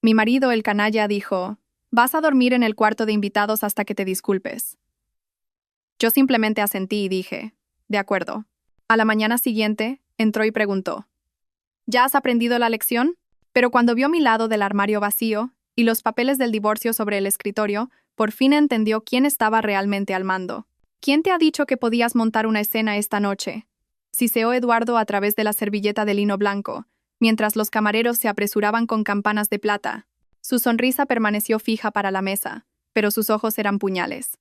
Mi marido, el canalla, dijo: «Vas a dormir en el cuarto de invitados hasta que te disculpes». Yo simplemente asentí y dije: «De acuerdo». A la mañana siguiente, entró y preguntó: «¿Ya has aprendido la lección?». Pero cuando vio mi lado del armario vacío y los papeles del divorcio sobre el escritorio, por fin entendió quién estaba realmente al mando. «¿Quién te ha dicho que podías montar una escena esta noche?», siseó Eduardo a través de la servilleta de lino blanco, mientras los camareros se apresuraban con campanas de plata. Su sonrisa permaneció fija para la mesa, pero sus ojos eran puñales.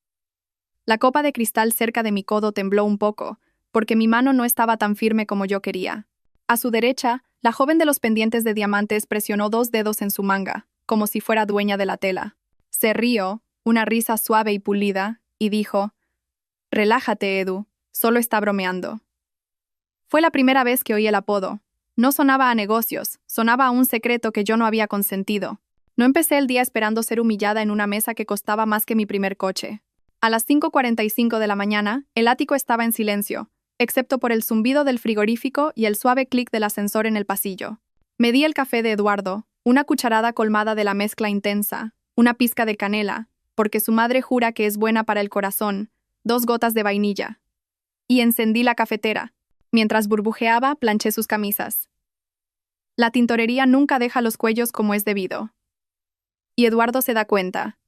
La copa de cristal cerca de mi codo tembló un poco, porque mi mano no estaba tan firme como yo quería. A su derecha, la joven de los pendientes de diamantes presionó 2 dedos en su manga, como si fuera dueña de la tela. Se rió, una risa suave y pulida, y dijo: «Relájate, Edu, solo está bromeando». Fue la primera vez que oí el apodo. No sonaba a negocios, sonaba a un secreto que yo no había consentido. No empecé el día esperando ser humillada en una mesa que costaba más que mi primer coche. A las 5:45 de la mañana, el ático estaba en silencio, excepto por el zumbido del frigorífico y el suave clic del ascensor en el pasillo. Me di el café de Eduardo, una cucharada colmada de la mezcla intensa, una pizca de canela, porque su madre jura que es buena para el corazón, 2 gotas de vainilla. Y encendí la cafetera. Mientras burbujeaba, planché sus camisas. La tintorería nunca deja los cuellos como es debido. Y Eduardo se da cuenta.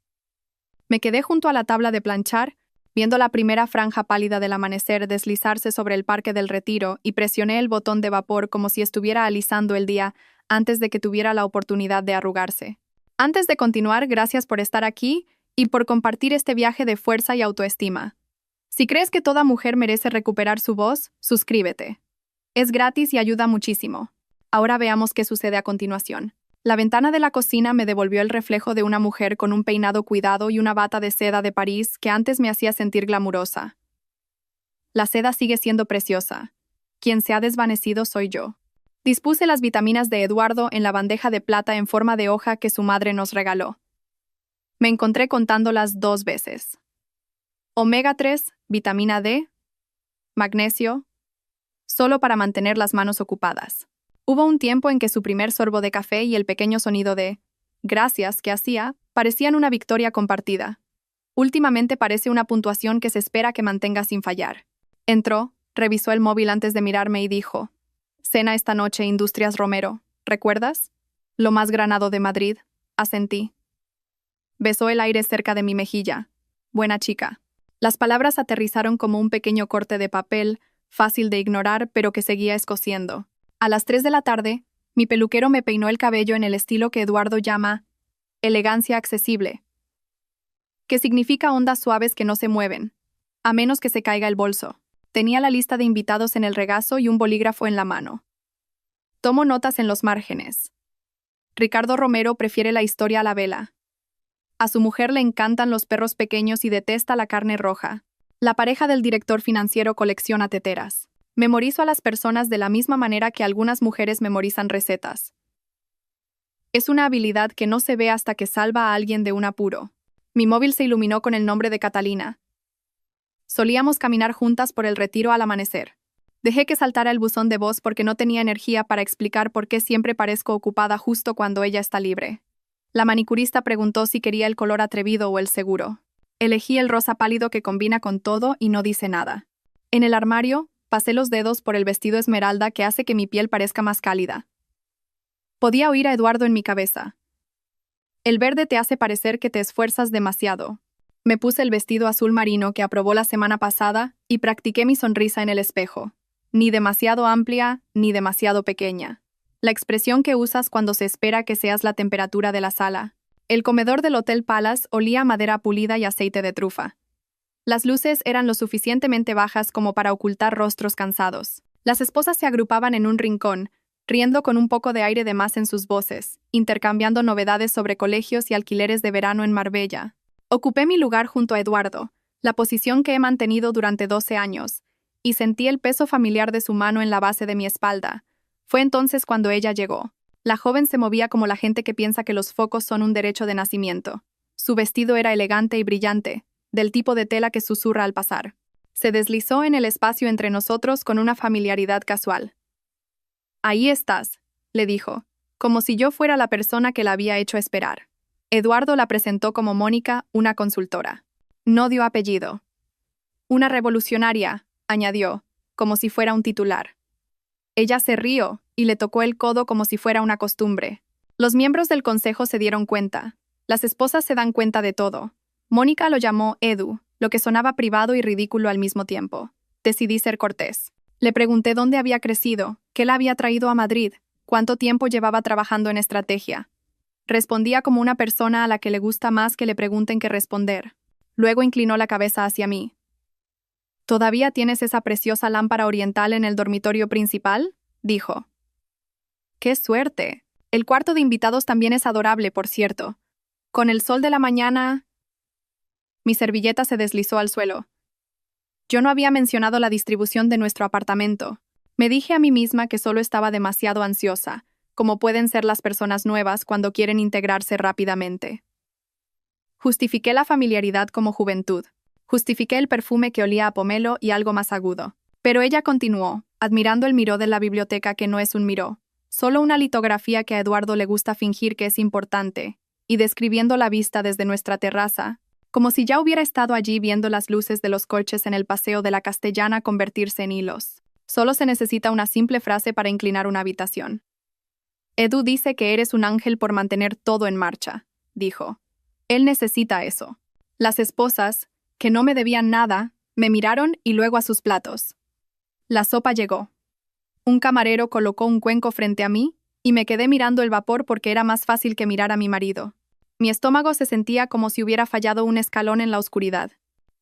Me quedé junto a la tabla de planchar, viendo la primera franja pálida del amanecer deslizarse sobre el Parque del Retiro, y presioné el botón de vapor como si estuviera alisando el día antes de que tuviera la oportunidad de arrugarse. Antes de continuar, gracias por estar aquí y por compartir este viaje de fuerza y autoestima. Si crees que toda mujer merece recuperar su voz, suscríbete. Es gratis y ayuda muchísimo. Ahora veamos qué sucede a continuación. La ventana de la cocina me devolvió el reflejo de una mujer con un peinado cuidado y una bata de seda de París que antes me hacía sentir glamurosa. La seda sigue siendo preciosa. Quien se ha desvanecido soy yo. Dispuse las vitaminas de Eduardo en la bandeja de plata en forma de hoja que su madre nos regaló. Me encontré contándolas 2 veces. Omega 3, vitamina D, magnesio, solo para mantener las manos ocupadas. Hubo un tiempo en que su primer sorbo de café y el pequeño sonido de «gracias» que hacía parecían una victoria compartida. Últimamente parece una puntuación que se espera que mantenga sin fallar. Entró, revisó el móvil antes de mirarme y dijo: «Cena esta noche, Industrias Romero, ¿recuerdas? Lo más granado de Madrid», asentí. Besó el aire cerca de mi mejilla. «Buena chica». Las palabras aterrizaron como un pequeño corte de papel, fácil de ignorar, pero que seguía escociendo. A las 3 de la tarde, mi peluquero me peinó el cabello en el estilo que Eduardo llama elegancia accesible, que significa ondas suaves que no se mueven, a menos que se caiga el bolso. Tenía la lista de invitados en el regazo y un bolígrafo en la mano. Tomo notas en los márgenes. Ricardo Romero prefiere la historia a la vela. A su mujer le encantan los perros pequeños y detesta la carne roja. La pareja del director financiero colecciona teteras. Memorizo a las personas de la misma manera que algunas mujeres memorizan recetas. Es una habilidad que no se ve hasta que salva a alguien de un apuro. Mi móvil se iluminó con el nombre de Catalina. Solíamos caminar juntas por el Retiro al amanecer. Dejé que saltara el buzón de voz porque no tenía energía para explicar por qué siempre parezco ocupada justo cuando ella está libre. La manicurista preguntó si quería el color atrevido o el seguro. Elegí el rosa pálido que combina con todo y no dice nada. En el armario, pasé los dedos por el vestido esmeralda que hace que mi piel parezca más cálida. Podía oír a Eduardo en mi cabeza. El verde te hace parecer que te esfuerzas demasiado. Me puse el vestido azul marino que aprobó la semana pasada y practiqué mi sonrisa en el espejo. Ni demasiado amplia, ni demasiado pequeña. La expresión que usas cuando se espera que seas la temperatura de la sala. El comedor del Hotel Palace olía a madera pulida y aceite de trufa. Las luces eran lo suficientemente bajas como para ocultar rostros cansados. Las esposas se agrupaban en un rincón, riendo con un poco de aire de más en sus voces, intercambiando novedades sobre colegios y alquileres de verano en Marbella. Ocupé mi lugar junto a Eduardo, la posición que he mantenido durante 12 años, y sentí el peso familiar de su mano en la base de mi espalda. Fue entonces cuando ella llegó. La joven se movía como la gente que piensa que los focos son un derecho de nacimiento. Su vestido era elegante y brillante, del tipo de tela que susurra al pasar. Se deslizó en el espacio entre nosotros con una familiaridad casual. «Ahí estás», le dijo. como si yo fuera la persona que la había hecho esperar. Eduardo la presentó como Mónica, una consultora. No dio apellido. Una revolucionaria, añadió, como si fuera un titular. Ella se rió y le tocó el codo como si fuera una costumbre. Los miembros del consejo se dieron cuenta. Las esposas se dan cuenta de todo. Mónica lo llamó Edu, lo que sonaba privado y ridículo al mismo tiempo. Decidí ser cortés. Le pregunté dónde había crecido, qué la había traído a Madrid, cuánto tiempo llevaba trabajando en estrategia. Respondía como una persona a la que le gusta más que le pregunten qué responder. Luego inclinó la cabeza hacia mí. ¿Todavía tienes esa preciosa lámpara oriental en el dormitorio principal?, dijo. ¡Qué suerte! El cuarto de invitados también es adorable, por cierto. Con el sol de la mañana... Mi servilleta se deslizó al suelo. Yo no había mencionado la distribución de nuestro apartamento. Me dije a mí misma que solo estaba demasiado ansiosa, como pueden ser las personas nuevas cuando quieren integrarse rápidamente. Justifiqué la familiaridad como juventud. Justifiqué el perfume que olía a pomelo y algo más agudo. Pero ella continuó, admirando el miró de la biblioteca que no es un miró, solo una litografía que a Eduardo le gusta fingir que es importante, y describiendo la vista desde nuestra terraza, como si ya hubiera estado allí viendo las luces de los coches en el paseo de la Castellana convertirse en hilos. Solo se necesita una simple frase para inclinar una habitación. Edu dice que eres un ángel por mantener todo en marcha, dijo. Él necesita eso. Las esposas, que no me debían nada, me miraron y luego a sus platos. La sopa llegó. Un camarero colocó un cuenco frente a mí y me quedé mirando el vapor porque era más fácil que mirar a mi marido. Mi estómago se sentía como si hubiera fallado un escalón en la oscuridad.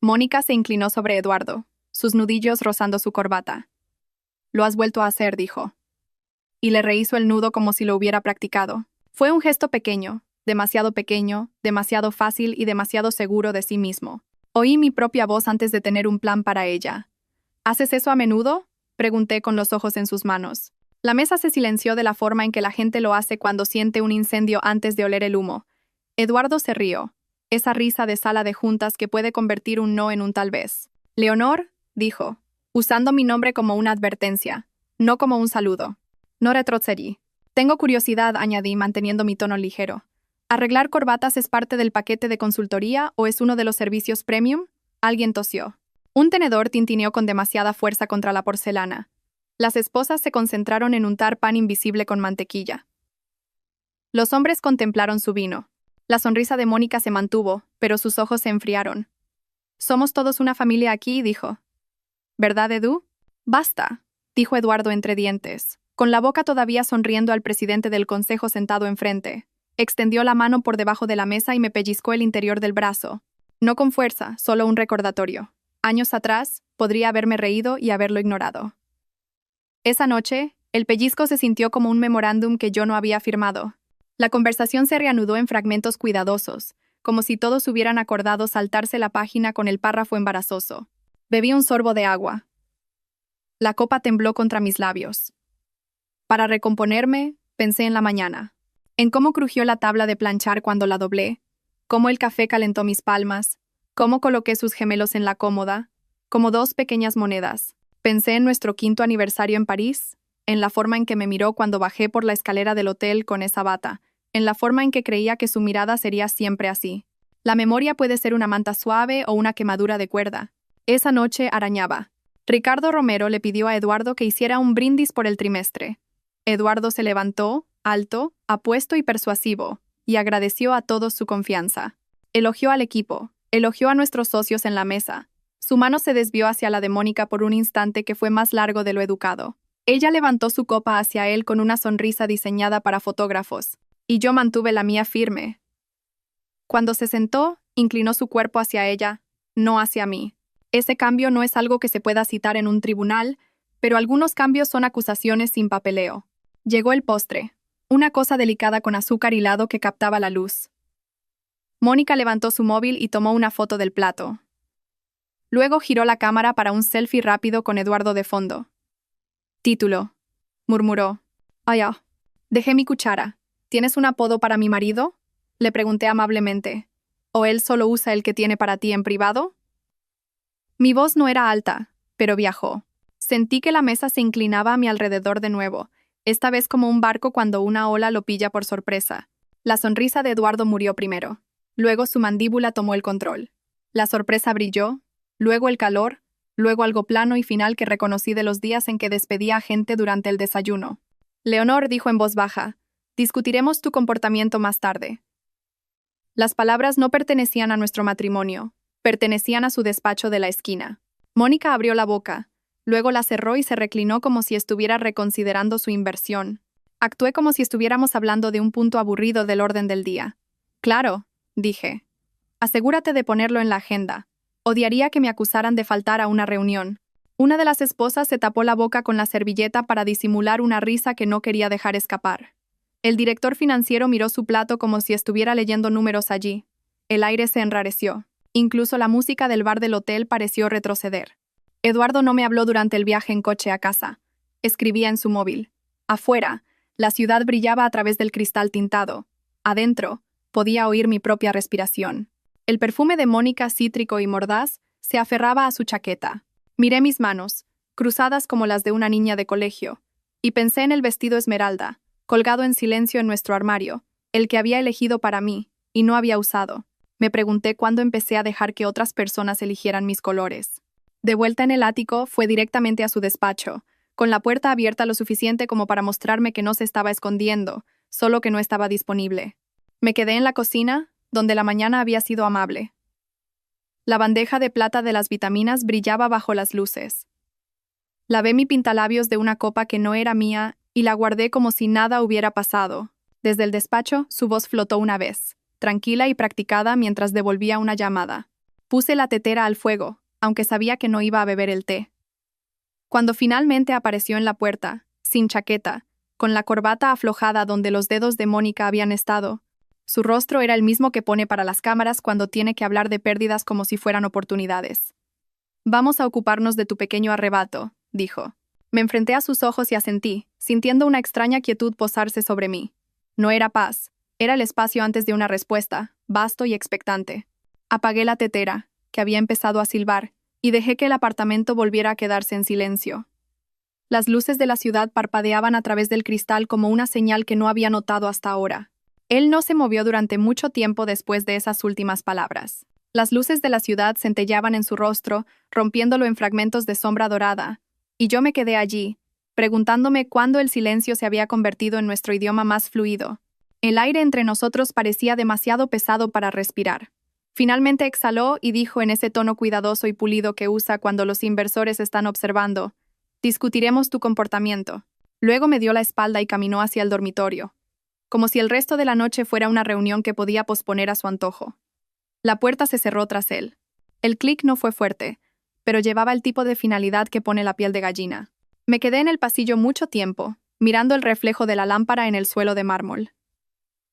Mónica se inclinó sobre Eduardo, sus nudillos rozando su corbata. «Lo has vuelto a hacer», dijo. Y le rehizo el nudo como si lo hubiera practicado. Fue un gesto pequeño, demasiado fácil y demasiado seguro de sí mismo. Oí mi propia voz antes de tener un plan para ella. «¿Haces eso a menudo?», pregunté con los ojos en sus manos. La mesa se silenció de la forma en que la gente lo hace cuando siente un incendio antes de oler el humo. Eduardo se rió, esa risa de sala de juntas que puede convertir un no en un tal vez. «Leonor», dijo, usando mi nombre como una advertencia, no como un saludo. «No retrocedí». «Tengo curiosidad», añadí, manteniendo mi tono ligero. ¿Arreglar corbatas es parte del paquete de consultoría o es uno de los servicios premium? Alguien tosió. Un tenedor tintineó con demasiada fuerza contra la porcelana. Las esposas se concentraron en untar pan invisible con mantequilla. Los hombres contemplaron su vino. La sonrisa de Mónica se mantuvo, pero sus ojos se enfriaron. «Somos todos una familia aquí», dijo. «¿Verdad, Edu?» «Basta», dijo Eduardo entre dientes, con la boca todavía sonriendo al presidente del consejo sentado enfrente. Extendió la mano por debajo de la mesa y me pellizcó el interior del brazo. No con fuerza, solo un recordatorio. Años atrás, podría haberme reído y haberlo ignorado. Esa noche, el pellizco se sintió como un memorándum que yo no había firmado. La conversación se reanudó en fragmentos cuidadosos, como si todos hubieran acordado saltarse la página con el párrafo embarazoso. Bebí un sorbo de agua. La copa tembló contra mis labios. Para recomponerme, pensé en la mañana. En cómo crujió la tabla de planchar cuando la doblé, cómo el café calentó mis palmas, cómo coloqué sus gemelos en la cómoda, como dos pequeñas monedas. Pensé en nuestro 5º aniversario en París, en la forma en que me miró cuando bajé por la escalera del hotel con esa bata, en la forma en que creía que su mirada sería siempre así. La memoria puede ser una manta suave o una quemadura de cuerda. Esa noche arañaba. Ricardo Romero le pidió a Eduardo que hiciera un brindis por el trimestre. Eduardo se levantó, alto, apuesto y persuasivo, y agradeció a todos su confianza. Elogió al equipo, elogió a nuestros socios en la mesa. Su mano se desvió hacia la de Mónica por un instante que fue más largo de lo educado. Ella levantó su copa hacia él con una sonrisa diseñada para fotógrafos, y yo mantuve la mía firme. Cuando se sentó, inclinó su cuerpo hacia ella, no hacia mí. Ese cambio no es algo que se pueda citar en un tribunal, pero algunos cambios son acusaciones sin papeleo. Llegó el postre, una cosa delicada con azúcar hilado que captaba la luz. Mónica levantó su móvil y tomó una foto del plato. Luego giró la cámara para un selfie rápido con Eduardo de fondo. «Título», murmuró. «Ah, dejé mi cuchara. ¿Tienes un apodo para mi marido?», le pregunté amablemente. «¿O él solo usa el que tiene para ti en privado?». Mi voz no era alta, pero viajó. Sentí que la mesa se inclinaba a mi alrededor de nuevo, esta vez como un barco cuando una ola lo pilla por sorpresa. La sonrisa de Eduardo murió primero. Luego su mandíbula tomó el control. La sorpresa brilló, luego el calor, luego algo plano y final que reconocí de los días en que despedía a gente durante el desayuno. Leonor dijo en voz baja, «Discutiremos tu comportamiento más tarde». Las palabras no pertenecían a nuestro matrimonio, pertenecían a su despacho de la esquina. Mónica abrió la boca, luego la cerró y se reclinó como si estuviera reconsiderando su inversión. Actué como si estuviéramos hablando de un punto aburrido del orden del día. «Claro», dije. «Asegúrate de ponerlo en la agenda. Odiaría que me acusaran de faltar a una reunión». Una de las esposas se tapó la boca con la servilleta para disimular una risa que no quería dejar escapar. El director financiero miró su plato como si estuviera leyendo números allí. El aire se enrareció. Incluso la música del bar del hotel pareció retroceder. Eduardo no me habló durante el viaje en coche a casa. Escribía en su móvil. Afuera, la ciudad brillaba a través del cristal tintado. Adentro, podía oír mi propia respiración. El perfume de Mónica, cítrico y mordaz, se aferraba a su chaqueta. Miré mis manos, cruzadas como las de una niña de colegio, y pensé en el vestido esmeralda, colgado en silencio en nuestro armario, el que había elegido para mí, y no había usado. Me pregunté cuándo empecé a dejar que otras personas eligieran mis colores. De vuelta en el ático, fue directamente a su despacho, con la puerta abierta lo suficiente como para mostrarme que no se estaba escondiendo, solo que no estaba disponible. Me quedé en la cocina, donde la mañana había sido amable. La bandeja de plata de las vitaminas brillaba bajo las luces. Lavé mi pintalabios de una copa que no era mía y la guardé como si nada hubiera pasado. Desde el despacho, su voz flotó una vez, tranquila y practicada mientras devolvía una llamada. Puse la tetera al fuego, aunque sabía que no iba a beber el té. Cuando finalmente apareció en la puerta, sin chaqueta, con la corbata aflojada donde los dedos de Mónica habían estado, su rostro era el mismo que pone para las cámaras cuando tiene que hablar de pérdidas como si fueran oportunidades. «Vamos a ocuparnos de tu pequeño arrebato», dijo. Me enfrenté a sus ojos y asentí, sintiendo una extraña quietud posarse sobre mí. No era paz, era el espacio antes de una respuesta, vasto y expectante. Apagué la tetera, que había empezado a silbar, y dejé que el apartamento volviera a quedarse en silencio. Las luces de la ciudad parpadeaban a través del cristal como una señal que no había notado hasta ahora. Él no se movió durante mucho tiempo después de esas últimas palabras. Las luces de la ciudad centellaban en su rostro, rompiéndolo en fragmentos de sombra dorada, y yo me quedé allí, preguntándome cuándo el silencio se había convertido en nuestro idioma más fluido. El aire entre nosotros parecía demasiado pesado para respirar. Finalmente exhaló y dijo en ese tono cuidadoso y pulido que usa cuando los inversores están observando, «Discutiremos tu comportamiento». Luego me dio la espalda y caminó hacia el dormitorio, como si el resto de la noche fuera una reunión que podía posponer a su antojo. La puerta se cerró tras él. El clic no fue fuerte, pero llevaba el tipo de finalidad que pone la piel de gallina. Me quedé en el pasillo mucho tiempo, mirando el reflejo de la lámpara en el suelo de mármol.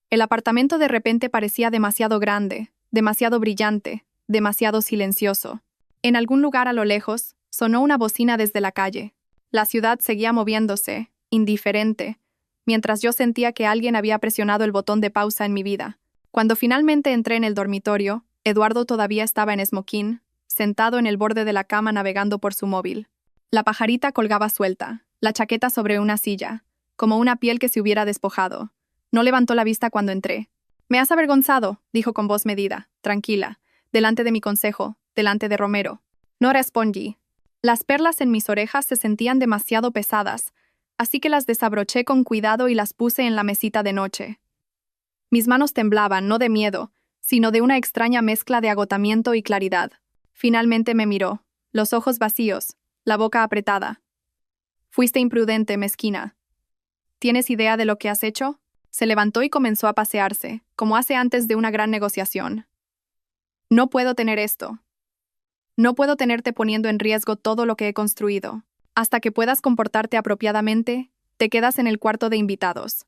El apartamento de repente parecía demasiado grande, demasiado brillante, demasiado silencioso. En algún lugar a lo lejos, sonó una bocina desde la calle. La ciudad seguía moviéndose, indiferente, mientras yo sentía que alguien había presionado el botón de pausa en mi vida. Cuando finalmente entré en el dormitorio, Eduardo todavía estaba en smoking, sentado en el borde de la cama navegando por su móvil. La pajarita colgaba suelta, la chaqueta sobre una silla, como una piel que se hubiera despojado. No levantó la vista cuando entré. «Me has avergonzado», dijo con voz medida, tranquila, delante de mi consejo, delante de Romero. No respondí. Las perlas en mis orejas se sentían demasiado pesadas, así que las desabroché con cuidado y las puse en la mesita de noche. Mis manos temblaban, no de miedo, sino de una extraña mezcla de agotamiento y claridad. Finalmente me miró, los ojos vacíos, la boca apretada. «Fuiste imprudente, mezquina. ¿Tienes idea de lo que has hecho?» Se levantó y comenzó a pasearse, como hace antes de una gran negociación. «No puedo tener esto. No puedo tenerte poniendo en riesgo todo lo que he construido. Hasta que puedas comportarte apropiadamente, te quedas en el cuarto de invitados».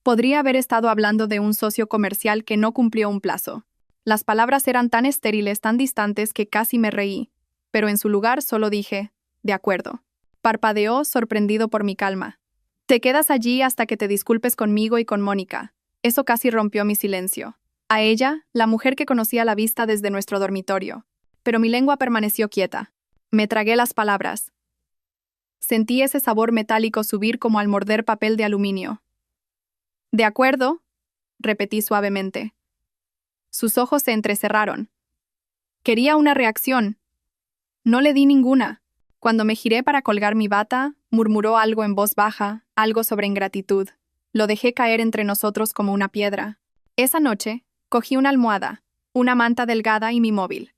Podría haber estado hablando de un socio comercial que no cumplió un plazo. Las palabras eran tan estériles, tan distantes que casi me reí, pero en su lugar solo dije, «De acuerdo». Parpadeó, sorprendido por mi calma. «Te quedas allí hasta que te disculpes conmigo y con Mónica». Eso casi rompió mi silencio. A ella, la mujer que conocía a la vista desde nuestro dormitorio. Pero mi lengua permaneció quieta. Me tragué las palabras. Sentí ese sabor metálico subir como al morder papel de aluminio. «De acuerdo», repetí suavemente. Sus ojos se entrecerraron. Quería una reacción. No le di ninguna. Cuando me giré para colgar mi bata, murmuró algo en voz baja, algo sobre ingratitud. Lo dejé caer entre nosotros como una piedra. Esa noche, cogí una almohada, una manta delgada y mi móvil.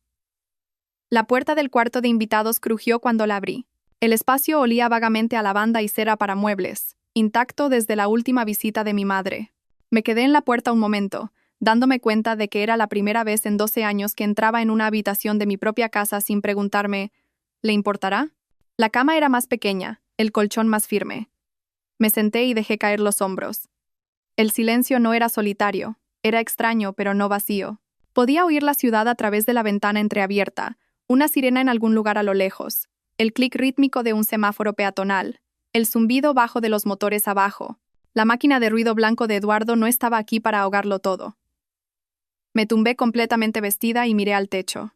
La puerta del cuarto de invitados crujió cuando la abrí. El espacio olía vagamente a lavanda y cera para muebles, intacto desde la última visita de mi madre. Me quedé en la puerta un momento, dándome cuenta de que era la primera vez en 12 años que entraba en una habitación de mi propia casa sin preguntarme, ¿le importará? La cama era más pequeña, el colchón más firme. Me senté y dejé caer los hombros. El silencio no era solitario, era extraño pero no vacío. Podía oír la ciudad a través de la ventana entreabierta, una sirena en algún lugar a lo lejos, el clic rítmico de un semáforo peatonal, el zumbido bajo de los motores abajo. La máquina de ruido blanco de Eduardo no estaba aquí para ahogarlo todo. Me tumbé completamente vestida y miré al techo.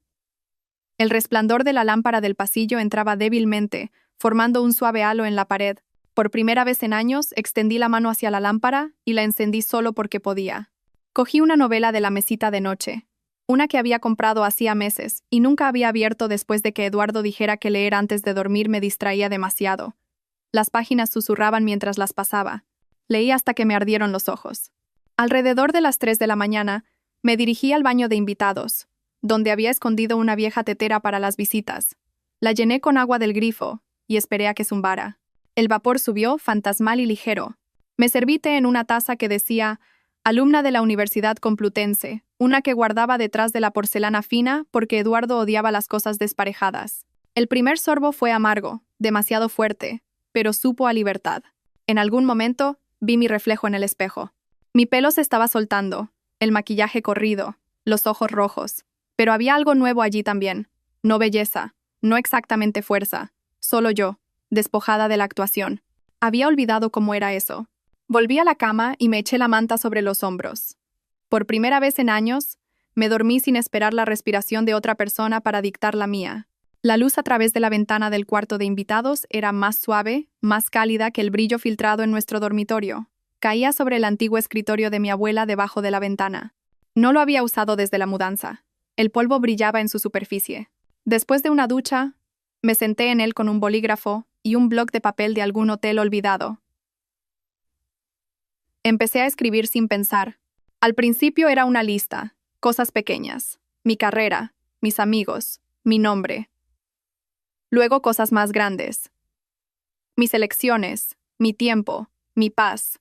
El resplandor de la lámpara del pasillo entraba débilmente, formando un suave halo en la pared. Por primera vez en años, extendí la mano hacia la lámpara y la encendí solo porque podía. Cogí una novela de la mesita de noche, una que había comprado hacía meses y nunca había abierto después de que Eduardo dijera que leer antes de dormir me distraía demasiado. Las páginas susurraban mientras las pasaba. Leí hasta que me ardieron los ojos. Alrededor de las 3 de la mañana, me dirigí al baño de invitados, donde había escondido una vieja tetera para las visitas. La llené con agua del grifo y esperé a que zumbara. El vapor subió, fantasmal y ligero. Me serví té en una taza que decía «Alumna de la Universidad Complutense», una que guardaba detrás de la porcelana fina porque Eduardo odiaba las cosas desparejadas. El primer sorbo fue amargo, demasiado fuerte, pero supo a libertad. En algún momento, vi mi reflejo en el espejo. Mi pelo se estaba soltando, el maquillaje corrido, los ojos rojos. Pero había algo nuevo allí también. No belleza, no exactamente fuerza, solo yo, despojada de la actuación. Había olvidado cómo era eso. Volví a la cama y me eché la manta sobre los hombros. Por primera vez en años, me dormí sin esperar la respiración de otra persona para dictar la mía. La luz a través de la ventana del cuarto de invitados era más suave, más cálida que el brillo filtrado en nuestro dormitorio. Caía sobre el antiguo escritorio de mi abuela debajo de la ventana. No lo había usado desde la mudanza. El polvo brillaba en su superficie. Después de una ducha, me senté en él con un bolígrafo y un bloc de papel de algún hotel olvidado. Empecé a escribir sin pensar. Al principio era una lista, cosas pequeñas, mi carrera, mis amigos, mi nombre. Luego cosas más grandes. Mis elecciones, mi tiempo, mi paz.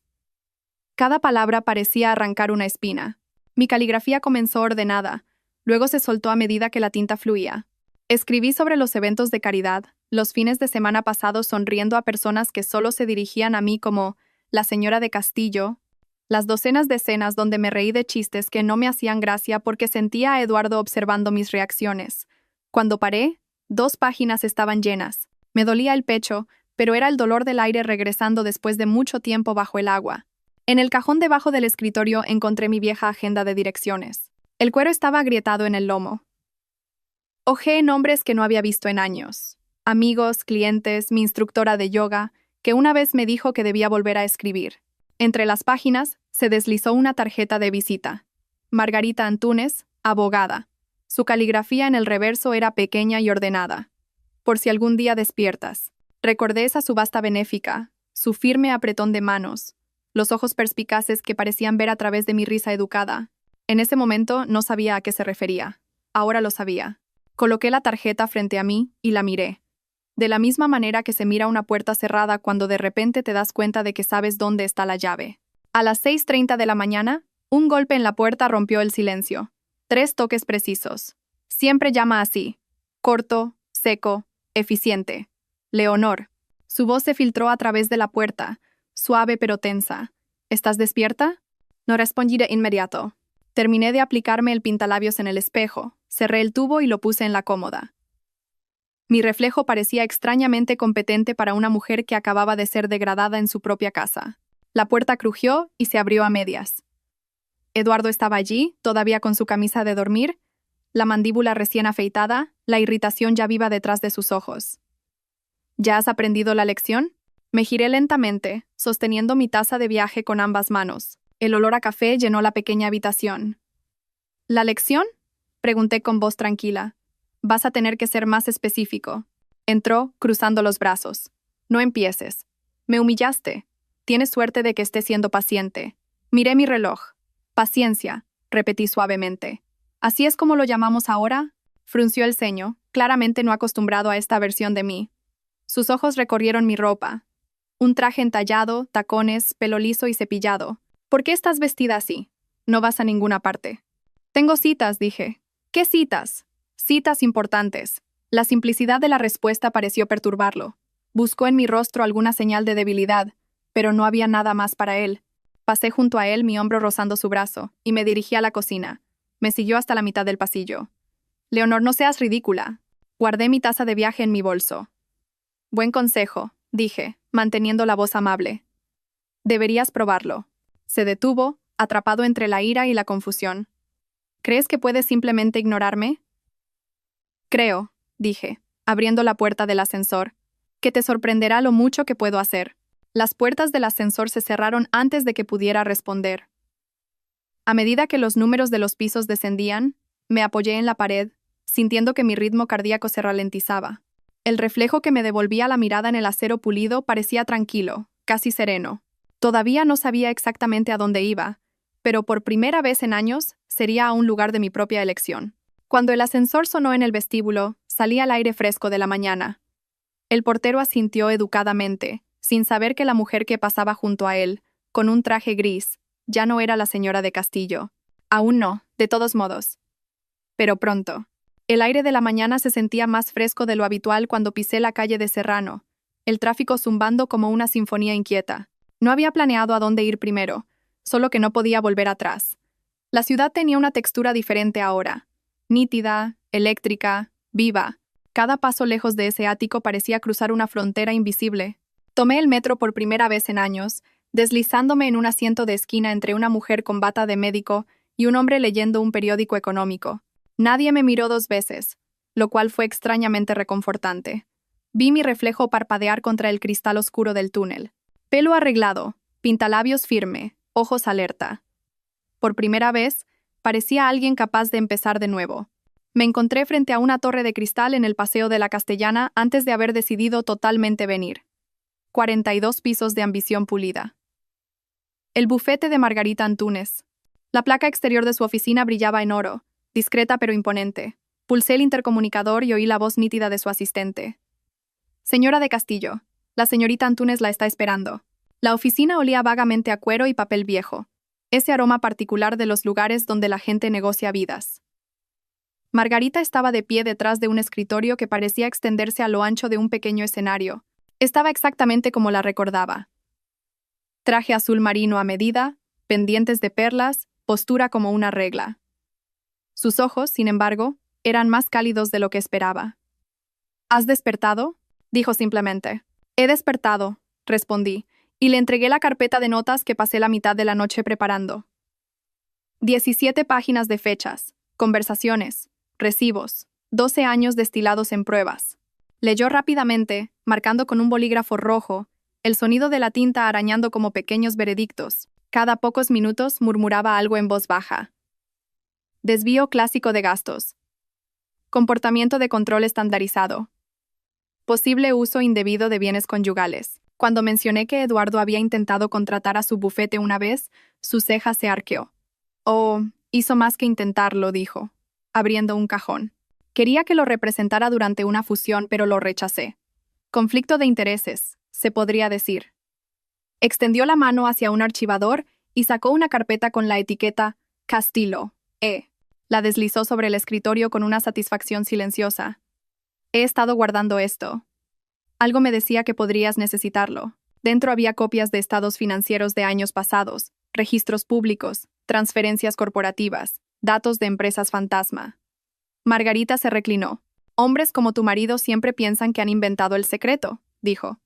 Cada palabra parecía arrancar una espina. Mi caligrafía comenzó ordenada, luego se soltó a medida que la tinta fluía. Escribí sobre los eventos de caridad, los fines de semana pasados sonriendo a personas que solo se dirigían a mí como la señora de Castillo, las docenas de escenas donde me reí de chistes que no me hacían gracia porque sentía a Eduardo observando mis reacciones. Cuando paré, 2 páginas estaban llenas. Me dolía el pecho, pero era el dolor del aire regresando después de mucho tiempo bajo el agua. En el cajón debajo del escritorio encontré mi vieja agenda de direcciones. El cuero estaba agrietado en el lomo. Hojeé nombres que no había visto en años. Amigos, clientes, mi instructora de yoga, que una vez me dijo que debía volver a escribir. Entre las páginas se deslizó una tarjeta de visita. Margarita Antúnez, abogada. Su caligrafía en el reverso era pequeña y ordenada. Por si algún día despiertas. Recordé esa subasta benéfica, su firme apretón de manos, los ojos perspicaces que parecían ver a través de mi risa educada. En ese momento no sabía a qué se refería. Ahora lo sabía. Coloqué la tarjeta frente a mí y la miré. De la misma manera que se mira una puerta cerrada cuando de repente te das cuenta de que sabes dónde está la llave. A las 6:30 de la mañana, un golpe en la puerta rompió el silencio. 3 toques precisos. Siempre llama así. Corto, seco, eficiente. Leonor. Su voz se filtró a través de la puerta, suave pero tensa. ¿Estás despierta? No respondí de inmediato. Terminé de aplicarme el pintalabios en el espejo, cerré el tubo y lo puse en la cómoda. Mi reflejo parecía extrañamente competente para una mujer que acababa de ser degradada en su propia casa. La puerta crujió y se abrió a medias. Eduardo estaba allí, todavía con su camisa de dormir, la mandíbula recién afeitada, la irritación ya viva detrás de sus ojos. ¿Ya has aprendido la lección? Me giré lentamente, sosteniendo mi taza de viaje con ambas manos. El olor a café llenó la pequeña habitación. ¿La lección? Pregunté con voz tranquila. Vas a tener que ser más específico. Entró, cruzando los brazos. No empieces. Me humillaste. Tienes suerte de que esté siendo paciente. Miré mi reloj. Paciencia, repetí suavemente. ¿Así es como lo llamamos ahora? Frunció el ceño, claramente no acostumbrado a esta versión de mí. Sus ojos recorrieron mi ropa. Un traje entallado, tacones, pelo liso y cepillado. ¿Por qué estás vestida así? No vas a ninguna parte. Tengo citas, dije. ¿Qué citas? Citas importantes. La simplicidad de la respuesta pareció perturbarlo. Buscó en mi rostro alguna señal de debilidad, pero no había nada más para él. Pasé junto a él, mi hombro rozando su brazo, y me dirigí a la cocina. Me siguió hasta la mitad del pasillo. Leonor, no seas ridícula. Guardé mi taza de viaje en mi bolso. Buen consejo, dije, manteniendo la voz amable. Deberías probarlo. Se detuvo, atrapado entre la ira y la confusión. ¿Crees que puedes simplemente ignorarme? Creo, dije, abriendo la puerta del ascensor, que te sorprenderá lo mucho que puedo hacer. Las puertas del ascensor se cerraron antes de que pudiera responder. A medida que los números de los pisos descendían, me apoyé en la pared, sintiendo que mi ritmo cardíaco se ralentizaba. El reflejo que me devolvía la mirada en el acero pulido parecía tranquilo, casi sereno. Todavía no sabía exactamente a dónde iba, pero por primera vez en años sería a un lugar de mi propia elección. Cuando el ascensor sonó en el vestíbulo, salía el aire fresco de la mañana. El portero asintió educadamente, sin saber que la mujer que pasaba junto a él, con un traje gris, ya no era la señora de Castillo. Aún no, de todos modos. Pero pronto. El aire de la mañana se sentía más fresco de lo habitual cuando pisé la calle de Serrano, el tráfico zumbando como una sinfonía inquieta. No había planeado a dónde ir primero, solo que no podía volver atrás. La ciudad tenía una textura diferente ahora. Nítida, eléctrica, viva. Cada paso lejos de ese ático parecía cruzar una frontera invisible. Tomé el metro por primera vez en años, deslizándome en un asiento de esquina entre una mujer con bata de médico y un hombre leyendo un periódico económico. Nadie me miró 2 veces, lo cual fue extrañamente reconfortante. Vi mi reflejo parpadear contra el cristal oscuro del túnel. Pelo arreglado, pintalabios firme, ojos alerta. Por primera vez, parecía alguien capaz de empezar de nuevo. Me encontré frente a una torre de cristal en el Paseo de la Castellana antes de haber decidido totalmente venir. 42 pisos de ambición pulida. El bufete de Margarita Antúnez. La placa exterior de su oficina brillaba en oro, discreta pero imponente. Pulsé el intercomunicador y oí la voz nítida de su asistente. Señora de Castillo, la señorita Antúnez la está esperando. La oficina olía vagamente a cuero y papel viejo, ese aroma particular de los lugares donde la gente negocia vidas. Margarita estaba de pie detrás de un escritorio que parecía extenderse a lo ancho de un pequeño escenario. Estaba exactamente como la recordaba. Traje azul marino a medida, pendientes de perlas, postura como una regla. Sus ojos, sin embargo, eran más cálidos de lo que esperaba. ¿Has despertado?, dijo simplemente. He despertado, respondí, y le entregué la carpeta de notas que pasé la mitad de la noche preparando. 17 páginas de fechas, conversaciones, recibos, 12 años destilados en pruebas. Leyó rápidamente, marcando con un bolígrafo rojo, el sonido de la tinta arañando como pequeños veredictos. Cada pocos minutos murmuraba algo en voz baja. Desvío clásico de gastos. Comportamiento de control estandarizado. Posible uso indebido de bienes conyugales. Cuando mencioné que Eduardo había intentado contratar a su bufete una vez, su ceja se arqueó. Oh, hizo más que intentarlo, dijo, abriendo un cajón. Quería que lo representara durante una fusión, pero lo rechacé. Conflicto de intereses, se podría decir. Extendió la mano hacia un archivador y sacó una carpeta con la etiqueta Castillo, E. La deslizó sobre el escritorio con una satisfacción silenciosa. He estado guardando esto. Algo me decía que podrías necesitarlo. Dentro había copias de estados financieros de años pasados, registros públicos, transferencias corporativas, datos de empresas fantasma. Margarita se reclinó. Hombres como tu marido siempre piensan que han inventado el secreto, dijo.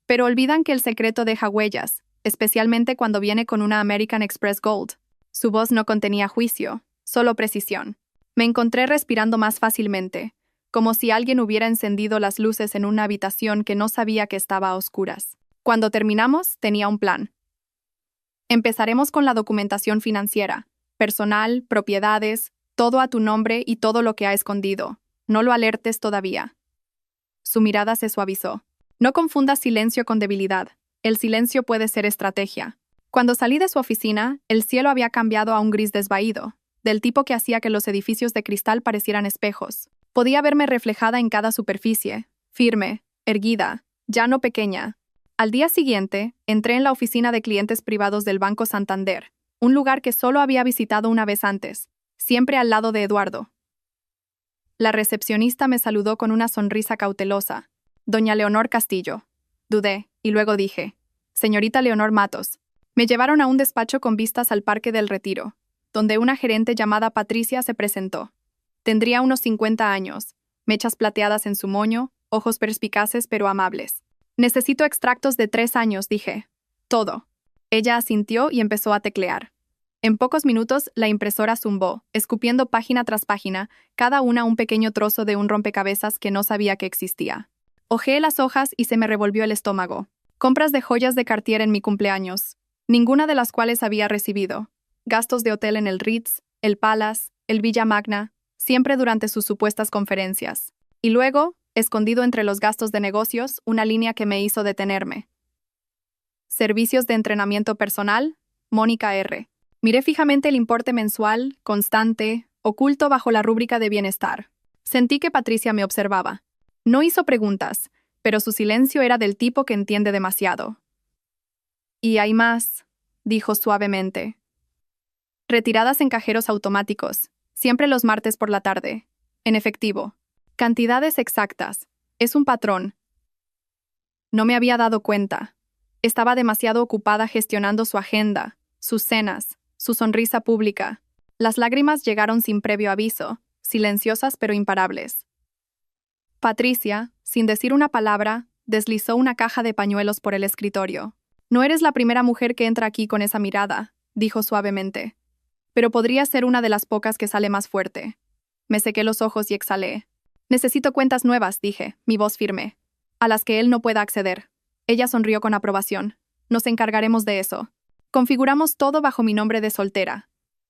Pero olvidan que el secreto deja huellas, especialmente cuando viene con una American Express Gold. Su voz no contenía juicio, solo precisión. Me encontré respirando más fácilmente. como si alguien hubiera encendido las luces en una habitación que no sabía que estaba a oscuras. Cuando terminamos, tenía un plan. Empezaremos con la documentación financiera, personal, propiedades, todo a tu nombre y todo lo que ha escondido. No lo alertes todavía. Su mirada se suavizó. No confundas silencio con debilidad. El silencio puede ser estrategia. Cuando salí de su oficina, el cielo había cambiado a un gris desvaído, del tipo que hacía que los edificios de cristal parecieran espejos. Podía verme reflejada en cada superficie, firme, erguida, ya no pequeña. Al día siguiente, entré en la oficina de clientes privados del Banco Santander, un lugar que solo había visitado una vez antes, siempre al lado de Eduardo. La recepcionista me saludó con una sonrisa cautelosa. Doña Leonor Castillo. Dudé, y luego dije, señorita Leonor Matos. Me llevaron a un despacho con vistas al Parque del Retiro, donde una gerente llamada Patricia se presentó. Tendría unos 50 años, mechas plateadas en su moño, ojos perspicaces pero amables. Necesito extractos de 3 años, dije. Todo. Ella asintió y empezó a teclear. En pocos minutos, la impresora zumbó, escupiendo página tras página, cada una un pequeño trozo de un rompecabezas que no sabía que existía. Hojeé las hojas y se me revolvió el estómago. Compras de joyas de Cartier en mi cumpleaños, ninguna de las cuales había recibido. Gastos de hotel en el Ritz, el Palace, el Villa Magna, siempre durante sus supuestas conferencias. Y luego, escondido entre los gastos de negocios, una línea que me hizo detenerme. Servicios de entrenamiento personal, Mónica R. Miré fijamente el importe mensual, constante, oculto bajo la rúbrica de bienestar. Sentí que Patricia me observaba. No hizo preguntas, pero su silencio era del tipo que entiende demasiado. Y hay más, dijo suavemente. Retiradas en cajeros automáticos, siempre los martes por la tarde, en efectivo. Cantidades exactas. Es un patrón. No me había dado cuenta. Estaba demasiado ocupada gestionando su agenda, sus cenas, su sonrisa pública. Las lágrimas llegaron sin previo aviso, silenciosas pero imparables. Patricia, sin decir una palabra, deslizó una caja de pañuelos por el escritorio. No eres la primera mujer que entra aquí con esa mirada, dijo suavemente. Pero podría ser una de las pocas que sale más fuerte. Me sequé los ojos y exhalé. Necesito cuentas nuevas, dije, mi voz firme, a las que él no pueda acceder. Ella sonrió con aprobación. Nos encargaremos de eso. Configuramos todo bajo mi nombre de soltera.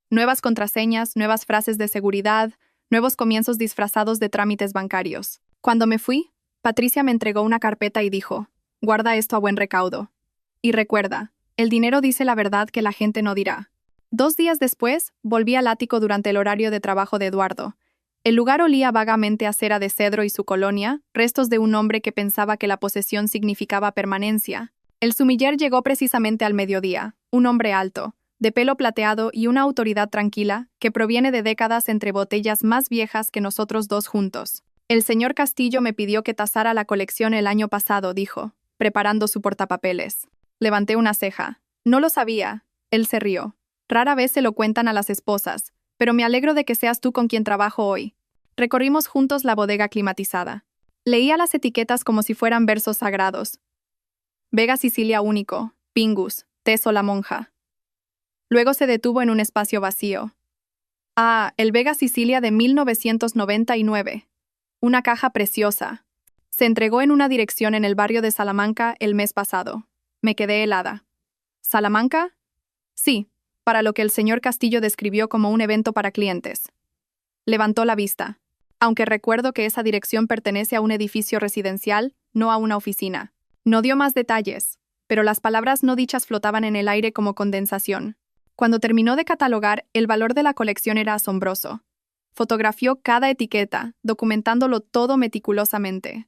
Nuevas contraseñas, nuevas frases de seguridad, nuevos comienzos disfrazados de trámites bancarios. Cuando me fui, Patricia me entregó una carpeta y dijo, guarda esto a buen recaudo. Y recuerda, el dinero dice la verdad que la gente no dirá. 2 días después, volví al ático durante el horario de trabajo de Eduardo. El lugar olía vagamente a cera de cedro y su colonia, restos de un hombre que pensaba que la posesión significaba permanencia. El sumiller llegó precisamente al mediodía, un hombre alto, de pelo plateado y una autoridad tranquila, que proviene de décadas entre botellas más viejas que nosotros dos juntos. El señor Castillo me pidió que tasara la colección el año pasado, dijo, preparando su portapapeles. Levanté una ceja. No lo sabía. Él se rió. Rara vez se lo cuentan a las esposas, pero me alegro de que seas tú con quien trabajo hoy. Recorrimos juntos la bodega climatizada. Leía las etiquetas como si fueran versos sagrados. Vega Sicilia único, Pingus, Teso la monja. Luego se detuvo en un espacio vacío. Ah, el Vega Sicilia de 1999. Una caja preciosa. Se entregó en una dirección en el barrio de Salamanca el mes pasado. Me quedé helada. ¿Salamanca? Sí, para lo que el señor Castillo describió como un evento para clientes. Levantó la vista. Aunque recuerdo que esa dirección pertenece a un edificio residencial, no a una oficina. No dio más detalles, pero las palabras no dichas flotaban en el aire como condensación. Cuando terminó de catalogar, el valor de la colección era asombroso. Fotografió cada etiqueta, documentándolo todo meticulosamente.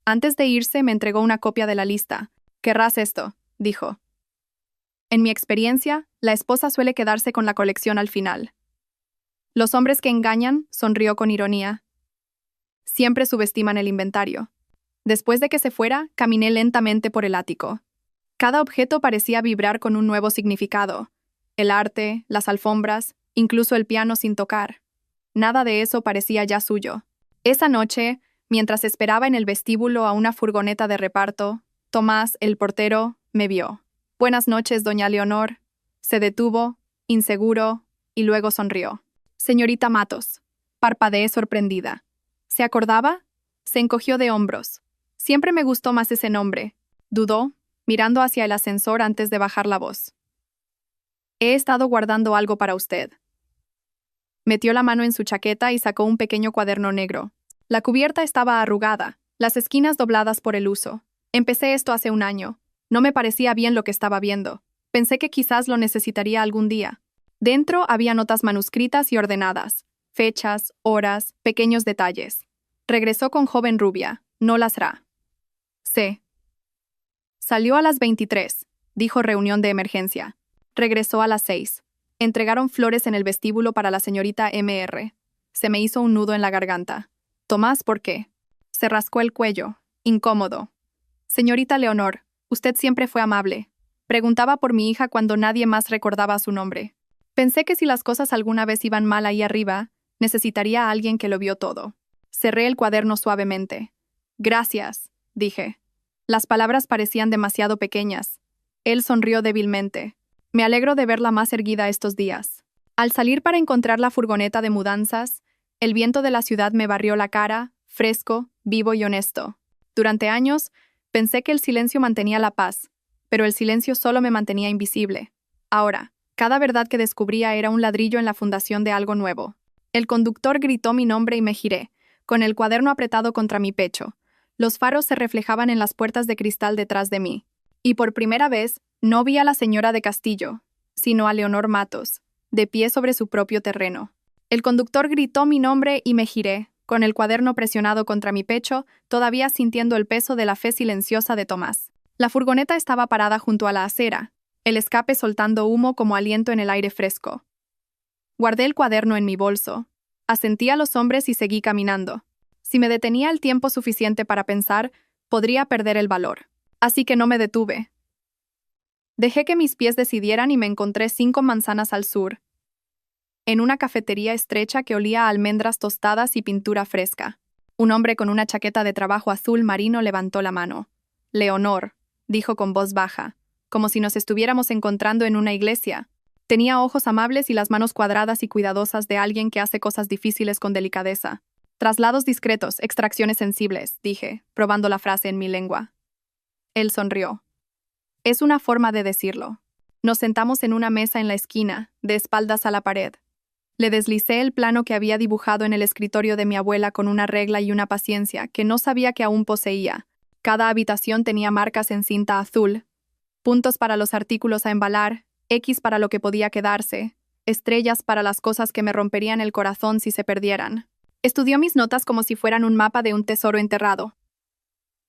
Antes de irse, me entregó una copia de la lista. «¿Querrás esto?», dijo. En mi experiencia, la esposa suele quedarse con la colección al final. Los hombres que engañan, sonrió con ironía, siempre subestiman el inventario. Después de que se fuera, caminé lentamente por el ático. Cada objeto parecía vibrar con un nuevo significado. El arte, las alfombras, incluso el piano sin tocar. Nada de eso parecía ya suyo. Esa noche, mientras esperaba en el vestíbulo a una furgoneta de reparto, Tomás, el portero, me vio. «Buenas noches, doña Leonor». Se detuvo, inseguro, y luego sonrió. «Señorita Matos». Parpadeé sorprendida. ¿Se acordaba? Se encogió de hombros. Siempre me gustó más ese nombre, dudó, mirando hacia el ascensor antes de bajar la voz. He estado guardando algo para usted. Metió la mano en su chaqueta y sacó un pequeño cuaderno negro. La cubierta estaba arrugada, las esquinas dobladas por el uso. Empecé esto hace un año. No me parecía bien lo que estaba viendo. Pensé que quizás lo necesitaría algún día. Dentro había notas manuscritas y ordenadas, fechas, horas, pequeños detalles. Regresó con joven rubia, no las ra. Sí. Salió a las 23, dijo reunión de emergencia. Regresó a las 6. Entregaron flores en el vestíbulo para la señorita M.R. Se me hizo un nudo en la garganta. Tomás, ¿por qué? Se rascó el cuello, incómodo. Señorita Leonor, usted siempre fue amable. Preguntaba por mi hija cuando nadie más recordaba su nombre. Pensé que si las cosas alguna vez iban mal ahí arriba, necesitaría a alguien que lo vio todo. Cerré el cuaderno suavemente. Gracias, dije. Las palabras parecían demasiado pequeñas. Él sonrió débilmente. Me alegro de verla más erguida estos días. Al salir para encontrar la furgoneta de mudanzas, el viento de la ciudad me barrió la cara, fresco, vivo y honesto. Durante años, pensé que el silencio mantenía la paz, pero el silencio solo me mantenía invisible. Ahora, cada verdad que descubría era un ladrillo en la fundación de algo nuevo. El conductor gritó mi nombre y me giré, con el cuaderno apretado contra mi pecho. Los faros se reflejaban en las puertas de cristal detrás de mí. Y por primera vez, no vi a la señora de Castillo, sino a Leonor Matos, de pie sobre su propio terreno. El conductor gritó mi nombre y me giré, con el cuaderno presionado contra mi pecho, todavía sintiendo el peso de la fe silenciosa de Tomás. La furgoneta estaba parada junto a la acera, el escape soltando humo como aliento en el aire fresco. Guardé el cuaderno en mi bolso, asentí a los hombres y seguí caminando. Si me detenía el tiempo suficiente para pensar, podría perder el valor. Así que no me detuve. Dejé que mis pies decidieran y me encontré 5 manzanas al sur, en una cafetería estrecha que olía a almendras tostadas y pintura fresca. Un hombre con una chaqueta de trabajo azul marino levantó la mano. Leonor, dijo con voz baja, como si nos estuviéramos encontrando en una iglesia. Tenía ojos amables y las manos cuadradas y cuidadosas de alguien que hace cosas difíciles con delicadeza. Traslados discretos, extracciones sensibles, dije, probando la frase en mi lengua. Él sonrió. Es una forma de decirlo. Nos sentamos en una mesa en la esquina, de espaldas a la pared. Le deslicé el plano que había dibujado en el escritorio de mi abuela con una regla y una paciencia que no sabía que aún poseía. Cada habitación tenía marcas en cinta azul, puntos para los artículos a embalar, X para lo que podía quedarse, estrellas para las cosas que me romperían el corazón si se perdieran. Estudió mis notas como si fueran un mapa de un tesoro enterrado.